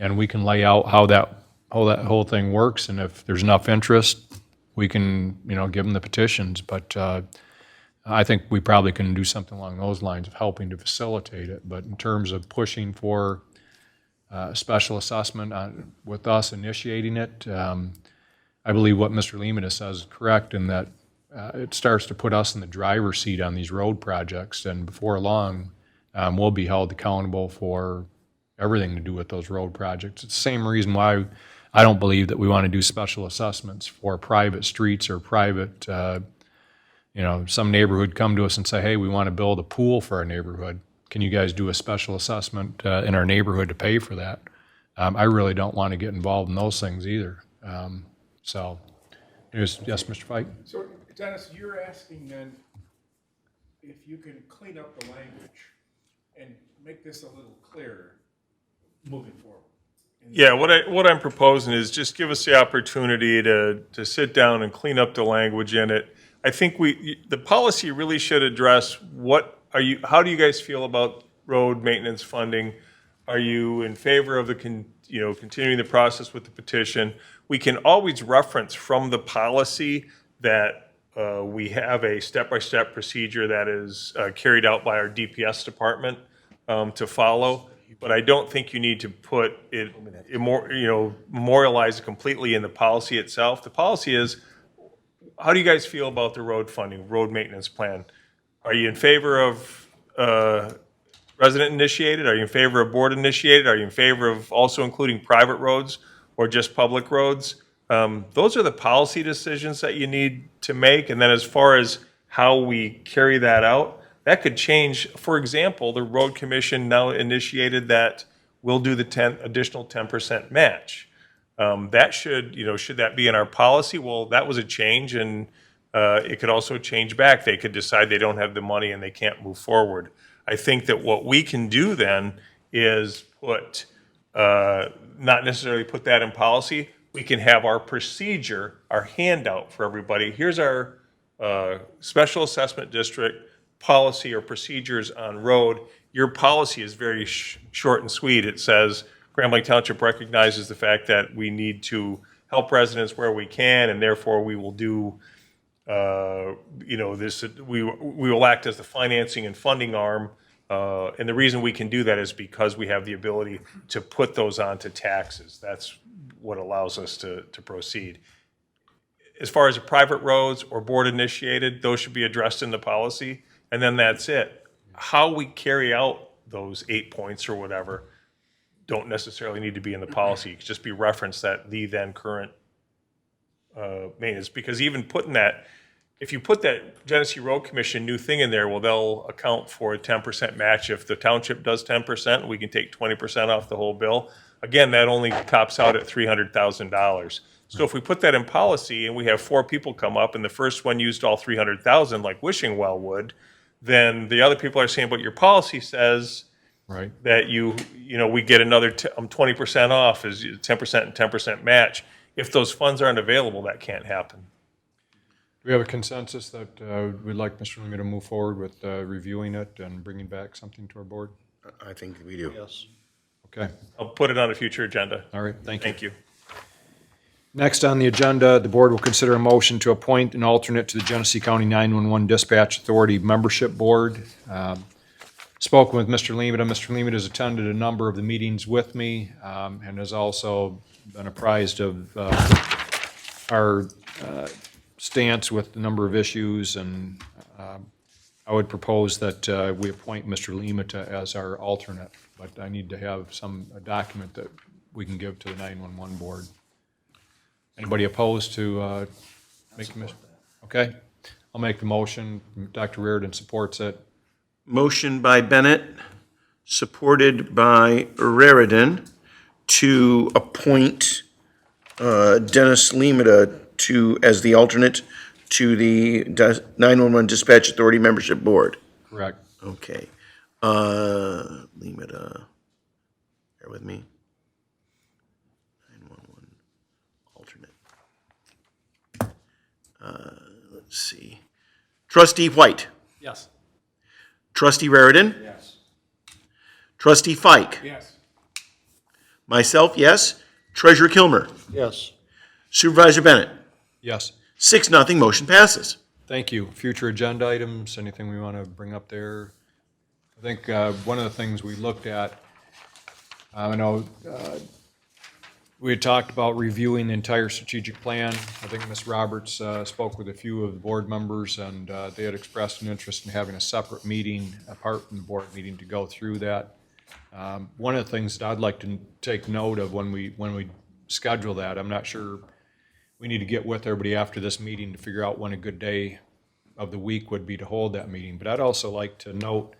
and we can lay out how that whole thing works, and if there's enough interest, we can, give them the petitions. But I think we probably can do something along those lines of helping to facilitate it. But in terms of pushing for special assessment with us initiating it, I believe what Mr. Lehman says is correct in that it starts to put us in the driver's seat on these road projects, and before long, we'll be held accountable for everything to do with those road projects. It's the same reason why I don't believe that we want to do special assessments for private streets or private, some neighborhood come to us and say, hey, we want to build a pool for our neighborhood. Can you guys do a special assessment in our neighborhood to pay for that? I really don't want to get involved in those things either. Yes, Mr. Fike? So, Dennis, you're asking then if you can clean up the language and make this a little clearer moving forward. Yeah, what I'm proposing is just give us the opportunity to sit down and clean up the language in it. I think the policy really should address how do you guys feel about road maintenance funding? Are you in favor of continuing the process with the petition? We can always reference from the policy that we have a step-by-step procedure that is carried out by our DPS department to follow. But I don't think you need to put it memorialize it completely in the policy itself. The policy is, how do you guys feel about the road funding, road maintenance plan? Are you in favor of resident initiated? Are you in favor of board initiated? Are you in favor of also including private roads or just public roads? Those are the policy decisions that you need to make. And then as far as how we carry that out, that could change. For example, the road commission now initiated that we'll do the additional 10% match. That should that be in our policy? Well, that was a change, and it could also change back. They could decide they don't have the money and they can't move forward. I think that what we can do then is not necessarily put that in policy. We can have our procedure, our handout for everybody. Here's our special assessment district policy or procedures on road. Your policy is very short and sweet. It says Grand Blanc Township recognizes the fact that we need to help residents where we can, and therefore we will do this. We will act as the financing and funding arm. And the reason we can do that is because we have the ability to put those onto taxes. That's what allows us to proceed. As far as private roads or board initiated, those should be addressed in the policy, and then that's it. How we carry out those 8 points or whatever don't necessarily need to be in the policy. It could just be referenced that the then current maintenance, because even putting that, if you put that Genesee Road Commission new thing in there, well, they'll account for a 10% match. If the township does 10%, we can take 20% off the whole bill. Again, that only tops out at $300,000. So if we put that in policy and we have 4 people come up and the first one used all $300,000 like Wishing Well would, then the other people are saying, but your policy says that we get another 20% off is 10% and 10% match. If those funds aren't available, that can't happen. Do we have a consensus that we'd like Mr. Lehman to move forward with reviewing it and bringing back something to our board? I think we do. Yes. Okay. I'll put it on a future agenda. All right, thank you. Thank you. Next on the agenda, the board will consider a motion to appoint an alternate to the Genesee County 911 Dispatch Authority Membership Board. Spoken with Mr. Lehman, and Mr. Lehman has attended a number of the meetings with me and has also been apprised of our stance with a number of issues, and I would propose that we appoint Mr. Lehman as our alternate, but I need to have a document that we can give to the 911 board. Anybody opposed to make the motion? Okay, I'll make the motion. Dr. Reardon supports it. Motion by Bennett, supported by Raridan, to appoint Dennis Limita as the alternate to the 911 Dispatch Authority Membership Board. Correct. Okay. Limita, bear with me. 911 alternate. Let's see. Trustee White. Yes. Trustee Raritan. Yes. Trustee Fike. Yes. Myself, yes. Treasurer Kilmer. Yes. Supervisor Bennett. Yes. 6-0, motion passes. Thank you. Future agenda items, anything we want to bring up there? I think one of the things we looked at, I know we had talked about reviewing the entire strategic plan. I think Ms. Roberts spoke with a few of the board members, and they had expressed an interest in having a separate meeting, apart from the board meeting, to go through that. One of the things that I'd like to take note of when we schedule that, I'm not sure, we need to get with everybody after this meeting to figure out when a good day of the week would be to hold that meeting. But I'd also like to note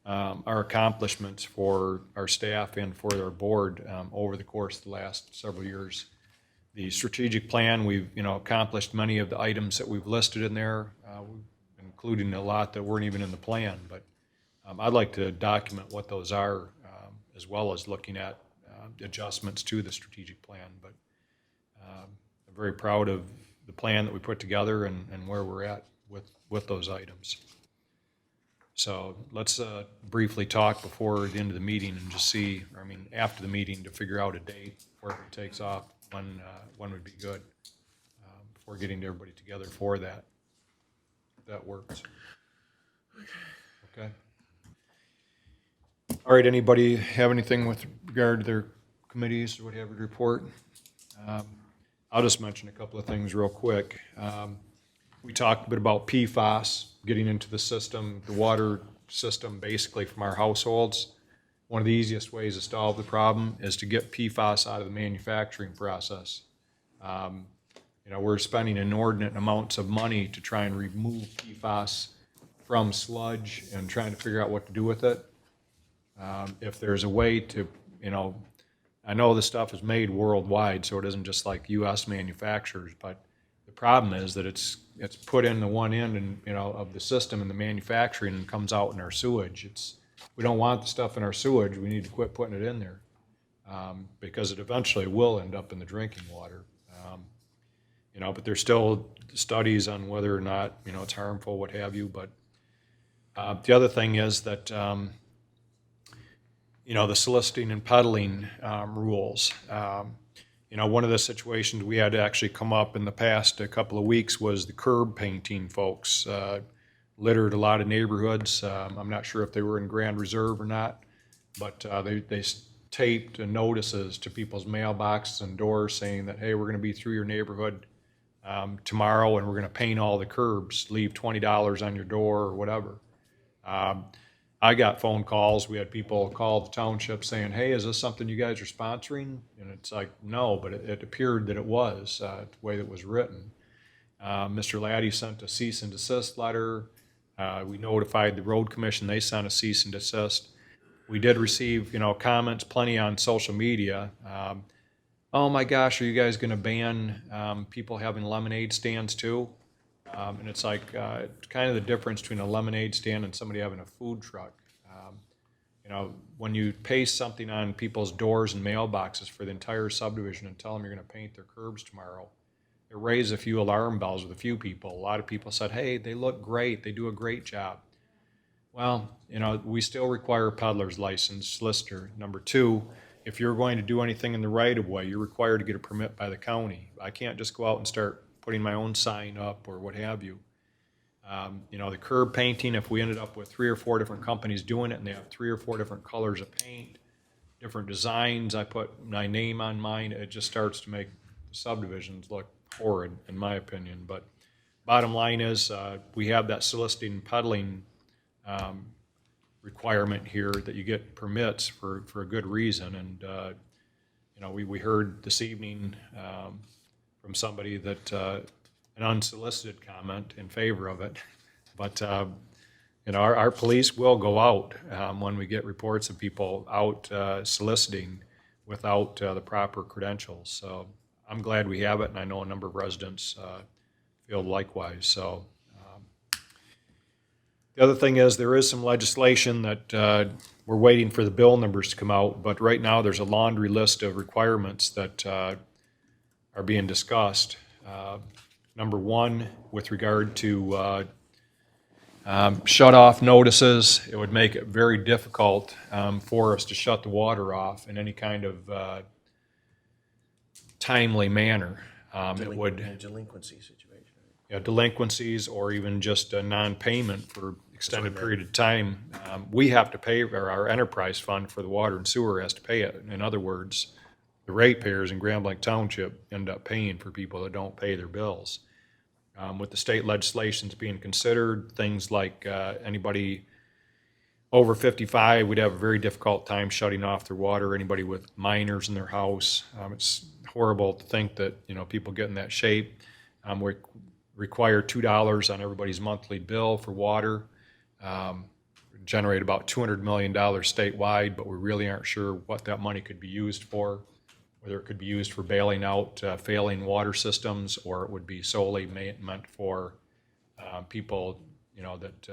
our accomplishments for our staff and for our board over the course of the last several years. The strategic plan, we've accomplished many of the items that we've listed in there, including a lot that weren't even in the plan. But I'd like to document what those are, as well as looking at adjustments to the strategic plan. But I'm very proud of the plan that we put together and where we're at with those items. So let's briefly talk before the end of the meeting and just see, after the meeting, to figure out a date where it takes off, when would be good, before getting everybody together for that. If that works. Okay. All right, anybody have anything with regard to their committees or whatever to report? I'll just mention a couple of things real quick. We talked a bit about PFAS getting into the system, the water system, basically from our households. One of the easiest ways to solve the problem is to get PFAS out of the manufacturing process. We're spending inordinate amounts of money to try and remove PFAS from sludge and trying to figure out what to do with it. If there's a way to, I know this stuff is made worldwide, so it isn't just like U.S. manufacturers, but the problem is that it's put in the one end and of the system in the manufacturing and comes out in our sewage. We don't want the stuff in our sewage. We need to quit putting it in there because it eventually will end up in the drinking water. But there's still studies on whether or not it's harmful, what have you. But the other thing is that the soliciting and peddling rules. One of the situations we had to actually come up in the past a couple of weeks was the curb painting folks. Littered a lot of neighborhoods. I'm not sure if they were in Grand Reserve or not, but they taped notices to people's mailboxes and doors saying that, hey, we're going to be through your neighborhood tomorrow and we're going to paint all the curbs, leave $20 on your door or whatever. I got phone calls. We had people call the township saying, hey, is this something you guys are sponsoring? And it's like, no, but it appeared that it was, the way that it was written. Mr. Laddie sent a cease and desist letter. We notified the road commission. They sent a cease and desist. We did receive, comments plenty on social media. Oh my gosh, are you guys going to ban people having lemonade stands too? And it's like kind of the difference between a lemonade stand and somebody having a food truck. When you paste something on people's doors and mailboxes for the entire subdivision and tell them you're going to paint their curbs tomorrow, it raised a few alarm bells with a few people. A lot of people said, hey, they look great. They do a great job. Well, we still require a peddler's license, solicitor. Number two, if you're going to do anything in the right-of-way, you're required to get a permit by the county. I can't just go out and start putting my own sign up or what have you. The curb painting, if we ended up with 3 or 4 different companies doing it and they have 3 or 4 different colors of paint, different designs, I put my name on mine, it just starts to make the subdivisions look horrid, in my opinion. But bottom line is, we have that soliciting and peddling requirement here that you get permits for a good reason. And, we heard this evening from somebody that an unsolicited comment in favor of it. But, our police will go out when we get reports of people out soliciting without the proper credentials. So I'm glad we have it, and I know a number of residents feel likewise. So the other thing is there is some legislation that we're waiting for the bill numbers to come out, but right now there's a laundry list of requirements that are being discussed. Number one, with regard to shut-off notices, it would make it very difficult for us to shut the water off in any kind of timely manner. It would Delinquency situation. delinquencies or even just a non-payment for extended period of time. We have to pay, or our enterprise fund for the water and sewer has to pay it. In other words, the ratepayers in Grand Blanc Township end up paying for people that don't pay their bills. With the state legislations being considered, things like anybody over 55 would have a very difficult time shutting off their water. Anybody with minors in their house, it's horrible to think that people get in that shape. We require $2 on everybody's monthly bill for water. Generate about $200 million statewide, but we really aren't sure what that money could be used for. Whether it could be used for bailing out failing water systems, or it would be solely meant for people, that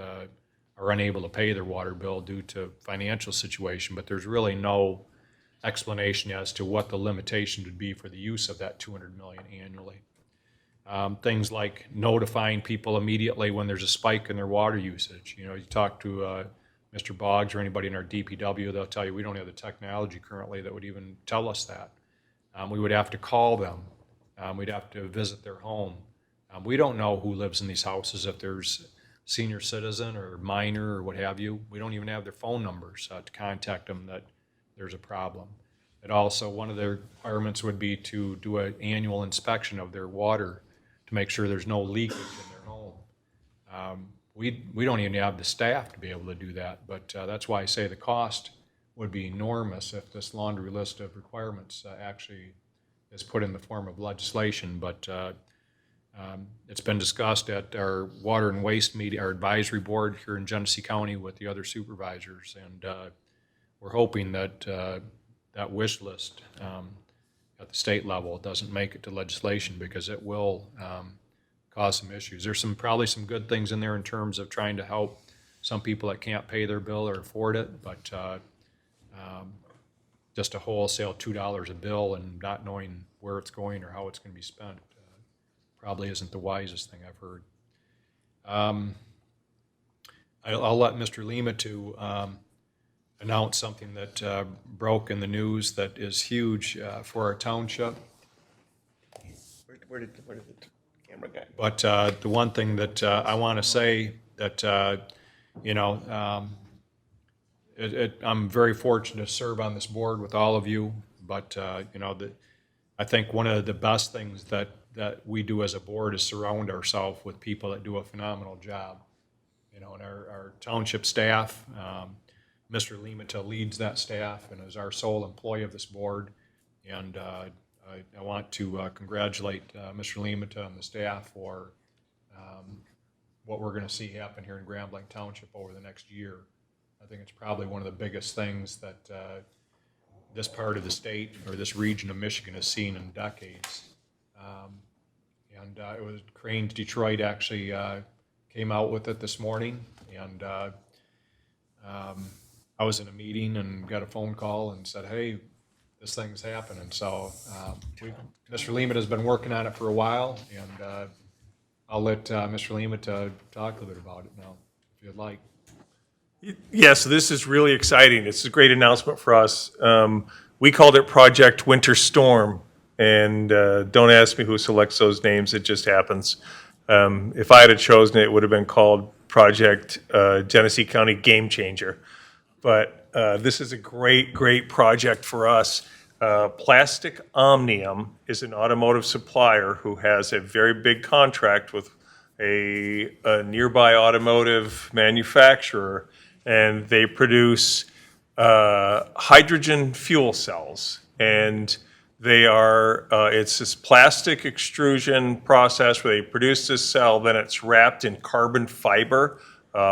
are unable to pay their water bill due to financial situation. But there's really no explanation as to what the limitation would be for the use of that $200 million annually. Things like notifying people immediately when there's a spike in their water usage. You talk to Mr. Boggs or anybody in our DPW, they'll tell you we don't have the technology currently that would even tell us that. We would have to call them. We'd have to visit their home. We don't know who lives in these houses, if there's senior citizen or minor or what have you. We don't even have their phone numbers to contact them that there's a problem. And also, one of the requirements would be to do an annual inspection of their water to make sure there's no leakage in their home. We don't even have the staff to be able to do that, but that's why I say the cost would be enormous if this laundry list of requirements actually is put in the form of legislation. But it's been discussed at our water and waste meeting, our advisory board here in Genesee County with the other supervisors, and we're hoping that that wish list at the state level doesn't make it to legislation, because it will cause some issues. There's probably some good things in there in terms of trying to help some people that can't pay their bill or afford it, but just a wholesale $2 a bill and not knowing where it's going or how it's going to be spent probably isn't the wisest thing I've heard. I'll let Mr. Lima to announce something that broke in the news that is huge for our township. Where did the camera go? But the one thing that I want to say that, I'm very fortunate to serve on this board with all of you, but, I think one of the best things that we do as a board is surround ourselves with people that do a phenomenal job. And our township staff, Mr. Limata leads that staff and is our sole employee of this board. And I want to congratulate Mr. Limata and the staff for what we're going to see happen here in Grand Blanc Township over the next year. I think it's probably one of the biggest things that this part of the state or this region of Michigan has seen in decades. And it was Cranes Detroit actually came out with it this morning, and I was in a meeting and got a phone call and said, hey, this thing's happening. So Mr. Lima has been working on it for a while, and I'll let Mr. Lima talk a little bit about it now, if you'd like. Yeah, so this is really exciting. It's a great announcement for us. We called it Project Winter Storm, and don't ask me who selects those names. It just happens. If I had chosen it, it would have been called Project Genesee County Game Changer. But this is a great, great project for us. Plastic Omnium is an automotive supplier who has a very big contract with a nearby automotive manufacturer, and they produce hydrogen fuel cells. And they are, it's this plastic extrusion process where they produce this cell, then it's wrapped in carbon fiber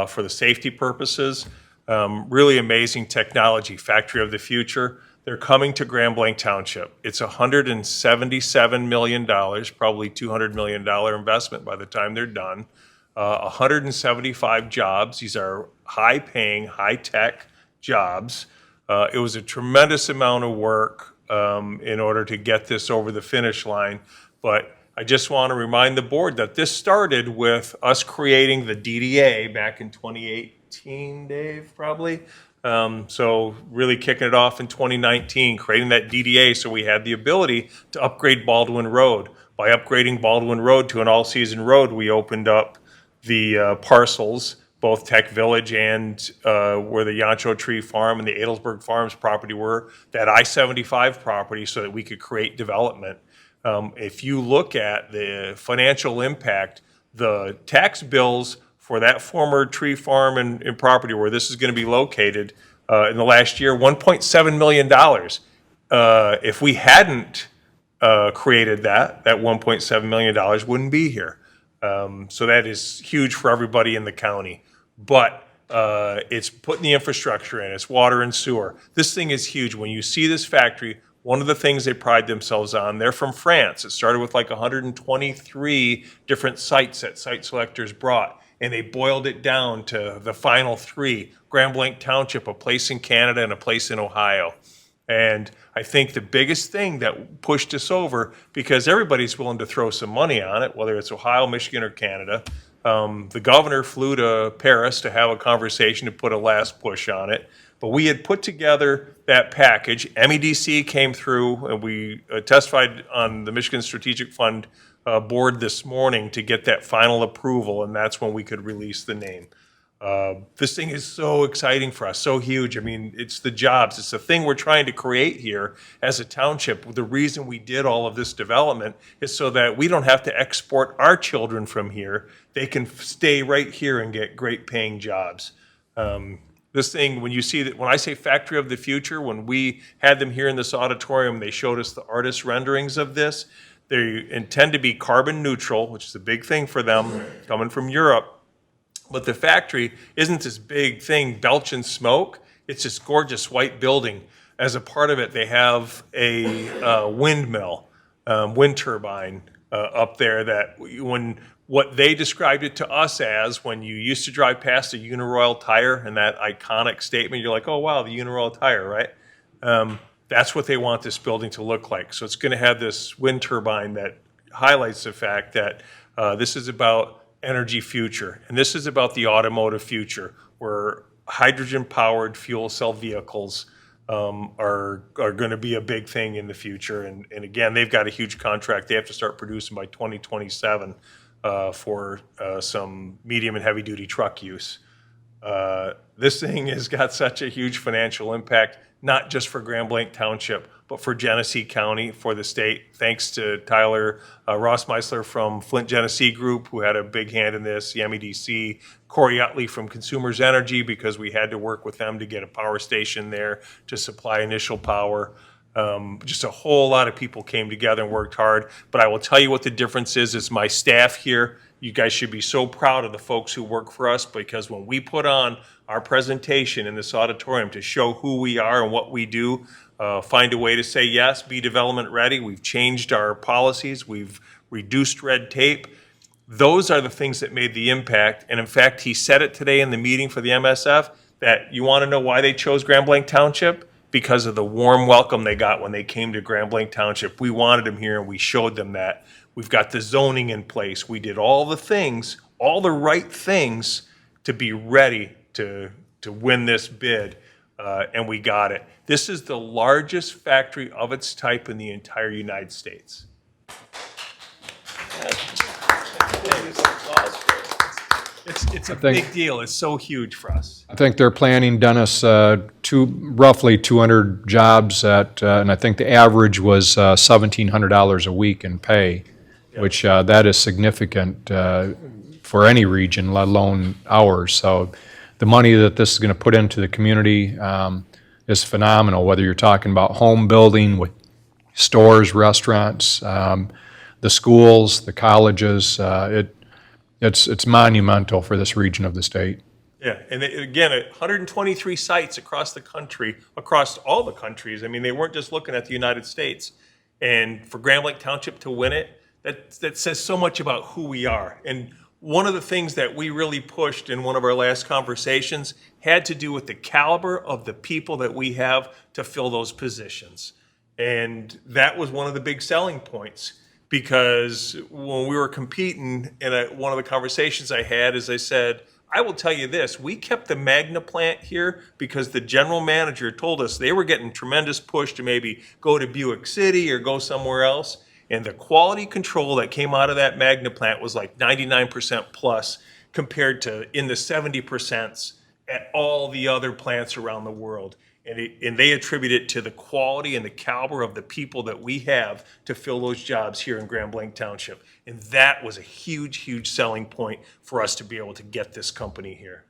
for the safety purposes. Really amazing technology, factory of the future. they're coming to Grand Blanc Township. It's $177 million, probably $200 million investment by the time they're done. 175 jobs. These are high-paying, high-tech jobs. It was a tremendous amount of work in order to get this over the finish line. But I just want to remind the board that this started with us creating the DDA back in 2018, Dave, probably. So really kicking it off in 2019, creating that DDA so we had the ability to upgrade Baldwin Road. By upgrading Baldwin Road to an all-season road, we opened up the parcels, both Tech Village and where the Yancho Tree Farm and the Adelsberg Farms property were, that I-75 property, so that we could create development. If you look at the financial impact, the tax bills for that former tree farm and property where this is going to be located in the last year, $1.7 million. If we hadn't created that $1.7 million wouldn't be here. So that is huge for everybody in the county. But it's putting the infrastructure in, it's water and sewer. This thing is huge. When you see this factory, one of the things they pride themselves on, they're from France. It started with like 123 different sites that site selectors brought, and they boiled it down to the final three: Grand Blanc Township, a place in Canada, and a place in Ohio. And I think the biggest thing that pushed us over, because everybody's willing to throw some money on it, whether it's Ohio, Michigan, or Canada. The governor flew to Paris to have a conversation to put a last push on it. But we had put together that package. MEDC came through, and we testified on the Michigan Strategic Fund board this morning to get that final approval, and that's when we could release the name. This thing is so exciting for us, so huge. I mean, it's the jobs. It's the thing we're trying to create here as a township. The reason we did all of this development is so that we don't have to export our children from here. They can stay right here and get great paying jobs. This thing, when you see that, when I say factory of the future, when we had them here in this auditorium, they showed us the artist renderings of this. They intend to be carbon neutral, which is a big thing for them coming from Europe. But the factory isn't this big thing belching smoke. It's this gorgeous white building. As a part of it, they have a windmill, wind turbine up there that what they described it to us as, when you used to drive past a Uniroyal tire and that iconic statement, you're like, oh, wow, the Uniroyal tire, right? That's what they want this building to look like. So it's going to have this wind turbine that highlights the fact that this is about energy future. And this is about the automotive future, where hydrogen-powered fuel cell vehicles are going to be a big thing in the future. And again, they've got a huge contract. They have to start producing by 2027 for some medium and heavy-duty truck use. This thing has got such a huge financial impact, not just for Grand Blanc Township, but for Genesee County, for the state. Thanks to Tyler Rossmeisler from Flint Genesee Group, who had a big hand in this, the MEDC, Corey Utley from Consumers Energy, because we had to work with them to get a power station there to supply initial power. Just a whole lot of people came together and worked hard. But I will tell you what the difference is my staff here. You guys should be so proud of the folks who work for us, because when we put on our presentation in this auditorium to show who we are and what we do, find a way to say yes, be development ready. We've changed our policies. We've reduced red tape. Those are the things that made the impact. And in fact, he said it today in the meeting for the MSF, that you want to know why they chose Grand Blanc Township? Because of the warm welcome they got when they came to Grand Blanc Township. We wanted them here, and we showed them that. We've got the zoning in place. We did all the things, all the right things to be ready to win this bid, and we got it. This is the largest factory of its type in the entire United States. It's a big deal. It's so huge for us. I think they're planning, Dennis, roughly 200 jobs at, and I think the average was $1,700 a week in pay, which that is significant for any region, let alone ours. So the money that this is going to put into the community is phenomenal, whether you're talking about home building with stores, restaurants, the schools, the colleges. It's monumental for this region of the state. Yeah, and again, 123 sites across the country, across all the countries. I mean, they weren't just looking at the United States. And for Grand Blanc Township to win it, that says so much about who we are. And one of the things that we really pushed in one of our last conversations had to do with the caliber of the people that we have to fill those positions. And that was one of the big selling points, because when we were competing, and one of the conversations I had is I said, I will tell you this, we kept the Magna plant here because the general manager told us they were getting tremendous push to maybe go to Buick City or go somewhere else. And the quality control that came out of that Magna plant was like 99% plus compared to in the 70% at all the other plants around the world. And they attribute it to the quality and the caliber of the people that we have to fill those jobs here in Grand Blanc Township. And that was a huge, huge selling point for us to be able to get this company here.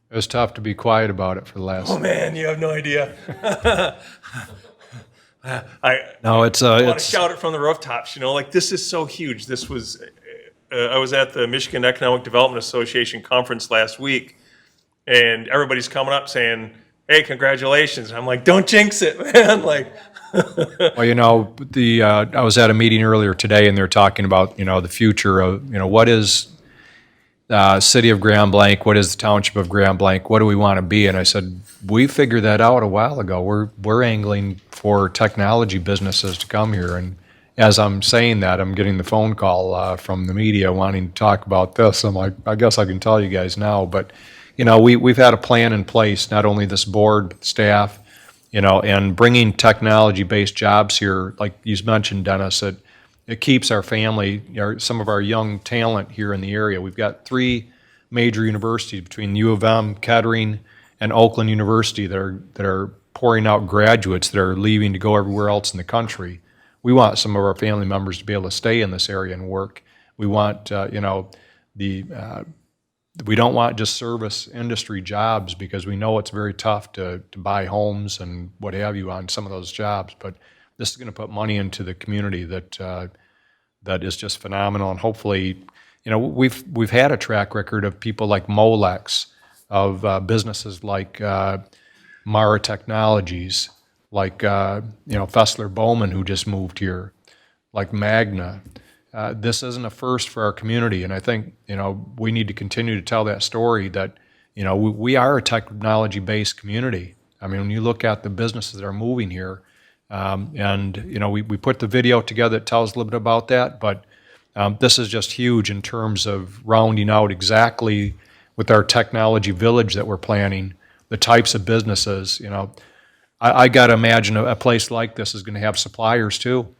It was tough to be quiet about it for the last. Oh man, you have no idea. No, it's I want to shout it from the rooftops. You know, like this is so huge. This was, I was at the Michigan Economic Development Association conference last week, and everybody's coming up saying, "Hey, congratulations!" I'm like, "Don't jinx it, man!" Like, well, you know, I was at a meeting earlier today, and they're talking about, you know, the future of, you know, what is city of Grand Blanc, what is the township of Grand Blanc, what do we want to be? And I said, we figured that out a while ago. We're angling for technology businesses to come here, and as I'm saying that, I'm getting the phone call from the media wanting to talk about this. I'm like, I guess I can tell you guys now, but you know, we've had a plan in place, not only this board, but staff, you know, and bringing technology-based jobs here, like you mentioned, Dennis, it keeps our family, some of our young talent here in the area. We've got 3 major universities between U of M, Kettering, and Oakland University that are pouring out graduates that are leaving to go everywhere else in the country. We want some of our family members to be able to stay in this area and work. We want, you know, we don't want just service industry jobs, because we know it's very tough to buy homes and what have you on some of those jobs. But this is going to put money into the community that is just phenomenal. And hopefully, you know, we've had a track record of people like Molex, of businesses like Mara Technologies, like you know, Fessler Bowman, who just moved here, like Magna. This isn't a first for our community, and I think, you know, we need to continue to tell that story that, you know, we are a technology-based community. I mean, when you look at the businesses that are moving here, and, you know, we put the video together that tells a little bit about that, but this is just huge in terms of rounding out exactly with our technology village that we're planning, the types of businesses, you know. I got to imagine a place like this is going to have suppliers too.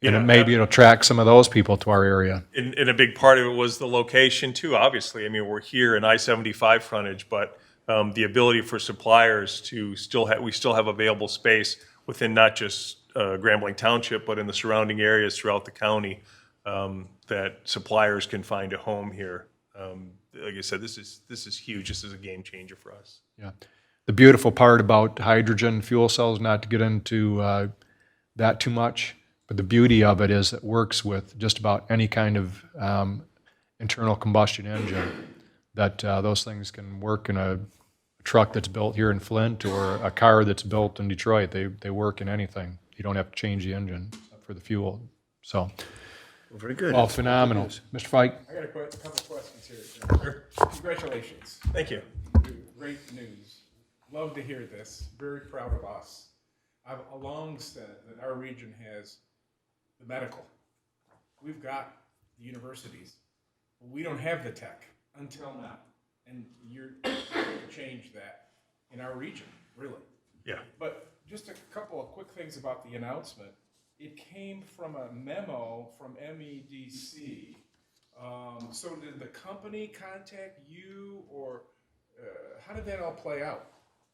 And maybe it'll attract some of those people to our area. and a big part of it was the location too, obviously. I mean, we're here in I-75 frontage, but the ability for suppliers to we still have available space within not just Grand Blanc Township, but in the surrounding areas throughout the county, that suppliers can find a home here. Like I said, this is huge. This is a game changer for us. Yeah. The beautiful part about hydrogen fuel cells, not to get into that too much, but the beauty of it is it works with just about any kind of internal combustion engine, that those things can work in a truck that's built here in Flint or a car that's built in Detroit. They work in anything. You don't have to change the engine for the fuel. So, very good. Well, phenomenal. Mr. Fike? I got a couple questions here, John. Congratulations. Thank you. Great news. Love to hear this. Very proud of us. I've long said that our region has the medical. We've got the universities, but we don't have the tech until now. And you're going to change that in our region, really. Yeah. But just a couple of quick things about the announcement. It came from a memo from MEDC. So did the company contact you, or how did that all play out?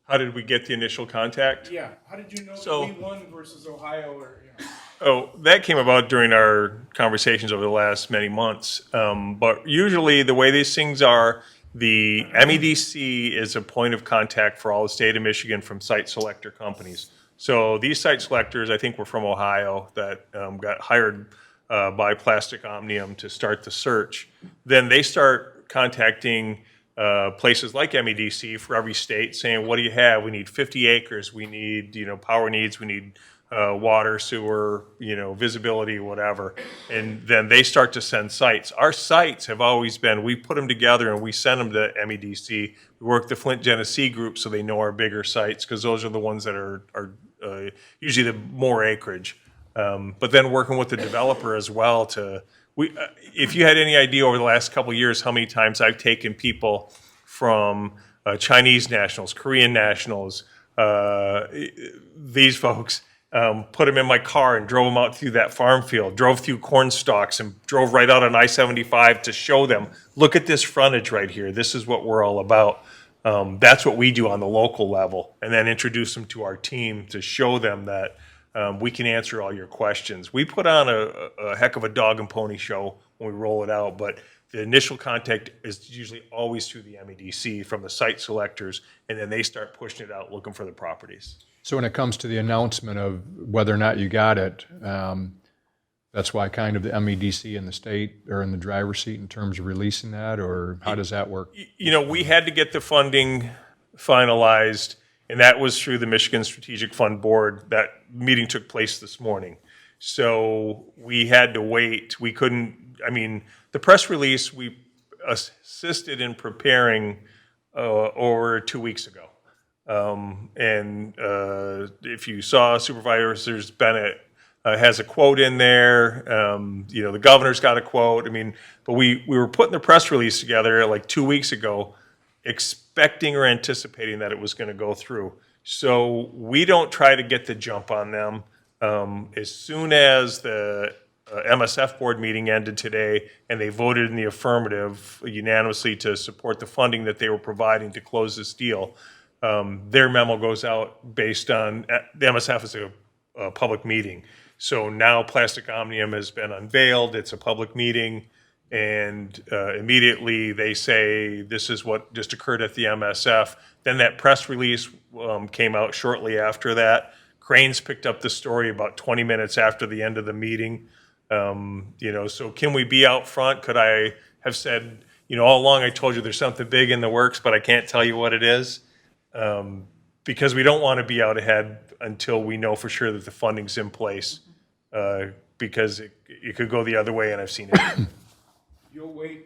How did we get the initial contact? Yeah. How did you know we won versus Ohio, or you know? Oh, that came about during our conversations over the last many months. But usually the way these things are, the MEDC is a point of contact for all the state of Michigan from site selector companies. So these site selectors, I think, were from Ohio, that got hired by Plastic Omnium to start the search. Then they start contacting places like MEDC for every state saying, what do you have? We need 50 acres. We need, power needs. We need water, sewer, visibility, whatever. And then they start to send sites. Our sites have always been, we put them together and we send them to MEDC. We work the Flint Genesee group so they know our bigger sites because those are the ones that are usually the more acreage. But then working with the developer as well if you had any idea over the last couple of years how many times I've taken people from Chinese nationals, Korean nationals, these folks, put them in my car and drove them out through that farm field, drove through corn stalks and drove right out on I-75 to show them, look at this frontage right here. This is what we're all about. That's what we do on the local level, and then introduce them to our team to show them that we can answer all your questions. We put on a heck of a dog and pony show when we roll it out, but the initial contact is usually always through the MEDC from the site selectors, and then they start pushing it out looking for the properties. So when it comes to the announcement of whether or not you got it, that's why kind of the MEDC and the state are in the driver's seat in terms of releasing that, or how does that work? We had to get the funding finalized, and that was through the Michigan Strategic Fund Board. That meeting took place this morning. So we had to wait. We couldn't, the press release we assisted in preparing over 2 weeks ago. If you saw Supervisor Bennett has a quote in there, the governor's got a quote. But we were putting the press release together like 2 weeks ago, expecting or anticipating that it was going to go through. So we don't try to get the jump on them. As soon as the MSF board meeting ended today and they voted in the affirmative unanimously to support the funding that they were providing to close this deal, their memo goes out based on, the MSF is a public meeting. So now Plastic Omnium has been unveiled, it's a public meeting, and immediately they say this is what just occurred at the MSF. Then that press release came out shortly after that. Cranes picked up the story about 20 minutes after the end of the meeting. So can we be out front? Could I have said, all along I told you there's something big in the works, but I can't tell you what it is? Because we don't want to be out ahead until we know for sure that the funding's in place, because it could go the other way, and I've seen it. You'll wait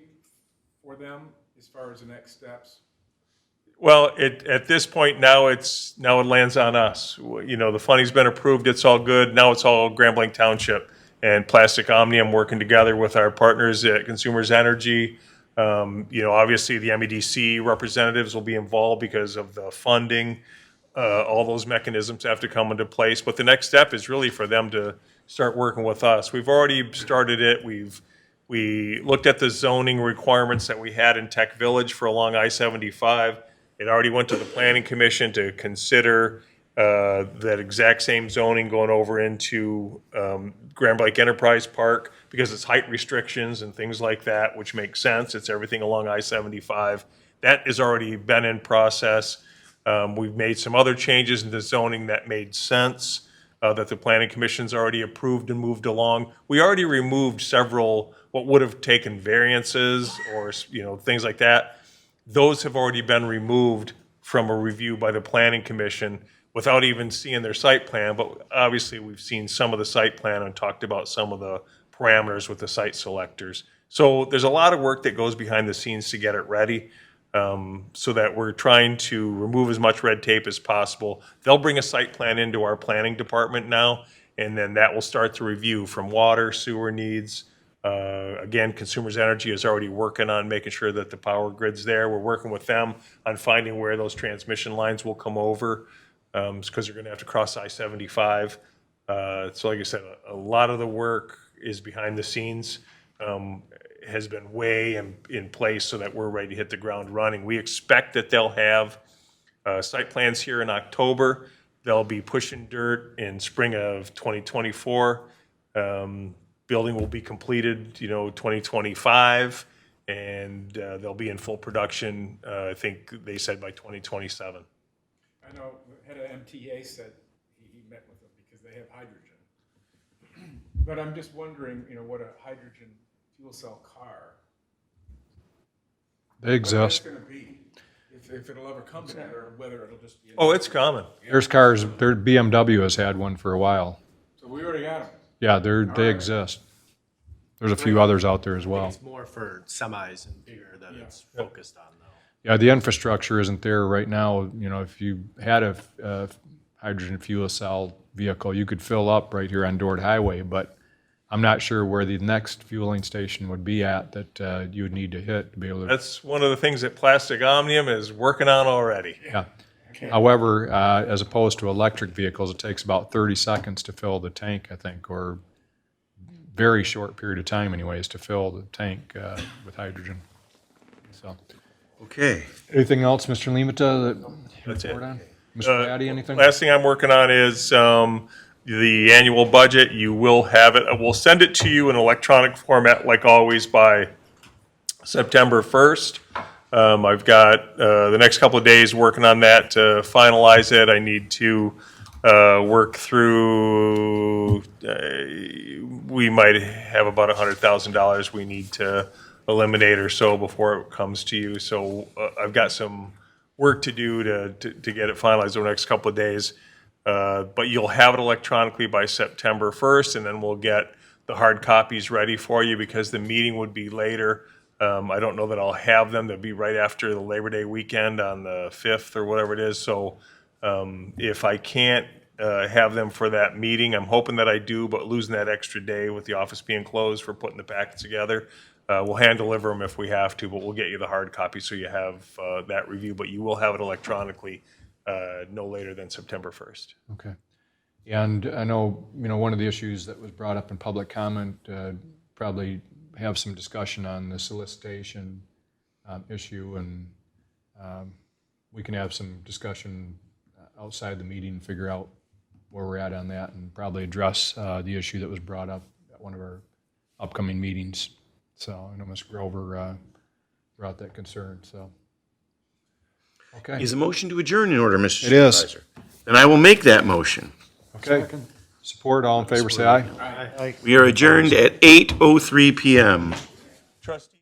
for them as far as the next steps? Well, at this point now it lands on us. The funding's been approved, it's all good. Now it's all Grand Blanc Township and Plastic Omnium working together with our partners at Consumers Energy. Obviously the MEDC representatives will be involved because of the funding. All those mechanisms have to come into place. But the next step is really for them to start working with us. We've already started it. We looked at the zoning requirements that we had in Tech Village for along I-75. It already went to the Planning Commission to consider that exact same zoning going over into Grand Blanc Enterprise Park because it's height restrictions and things like that, which makes sense. It's everything along I-75. That has already been in process. We've made some other changes in the zoning that made sense, that the Planning Commission's already approved and moved along. We already removed several what would have taken variances or things like that. Those have already been removed from a review by the Planning Commission without even seeing their site plan, but obviously we've seen some of the site plan and talked about some of the parameters with the site selectors. So there's a lot of work that goes behind the scenes to get it ready, so that we're trying to remove as much red tape as possible. They'll bring a site plan into our planning department now, and then that will start the review from water, sewer needs. Again, Consumers Energy is already working on making sure that the power grid's there. We're working with them on finding where those transmission lines will come over, because they're going to have to cross I-75. So like I said, a lot of the work is behind the scenes, has been way in place so that we're ready to hit the ground running. We expect that they'll have site plans here in October. They'll be pushing dirt in spring of 2024. Building will be completed, 2025, and they'll be in full production, I think they said by 2027. I know the head of MTA said he met with them because they have hydrogen. But I'm just wondering, what a hydrogen fuel cell car. They exist. What that's going to be. if it'll ever come to that, or whether it'll just be. Oh, it's common. There's cars, BMW has had one for a while. So we already got them. Yeah, they exist. There's a few others out there as well. It's more for semis and bigger that it's focused on, though. Yeah, the infrastructure isn't there right now. You know, if you had a hydrogen fuel cell vehicle, you could fill up right here on Dort Highway, but I'm not sure where the next fueling station would be at that you would need to hit to be able to. That's one of the things that Plastic Omnium is working on already. Yeah. However, as opposed to electric vehicles, it takes about 30 seconds to fill the tank, I think, or very short period of time anyways to fill the tank with hydrogen. So, Okay. anything else, Mr. Limita, that you That's it. report on? Mr. Patty, anything? Last thing I'm working on is the annual budget. You will have it. We'll send it to you in electronic format, like always, by September 1st. I've got the next couple of days working on that to finalize it. I need to work through, we might have about $100,000 we need to eliminate or so before it comes to you. So I've got some work to do to get it finalized over the next couple of days. But you'll have it electronically by September 1st, and then we'll get the hard copies ready for you because the meeting would be later. I don't know that I'll have them. They'll be right after the Labor Day weekend on the 5th or whatever it is. So if I can't have them for that meeting, I'm hoping that I do, but losing that extra day with the office being closed for putting the packets together, we'll hand deliver them if we have to, but we'll get you the hard copy so you have that review. But you will have it electronically no later than September 1st. Okay. And I know, one of the issues that was brought up in public comment, probably have some discussion on the solicitation issue, and we can have some discussion outside the meeting, figure out where we're at on that, and probably address the issue that was brought up at one of our upcoming meetings. So I know Ms. Grover brought that concern, so. Okay. Is a motion to adjourn in order, Mr. It is. Supervisor? Then I will make that motion. Okay. Support, all in favor, say aye. We are adjourned at 8:03 PM. Trustee.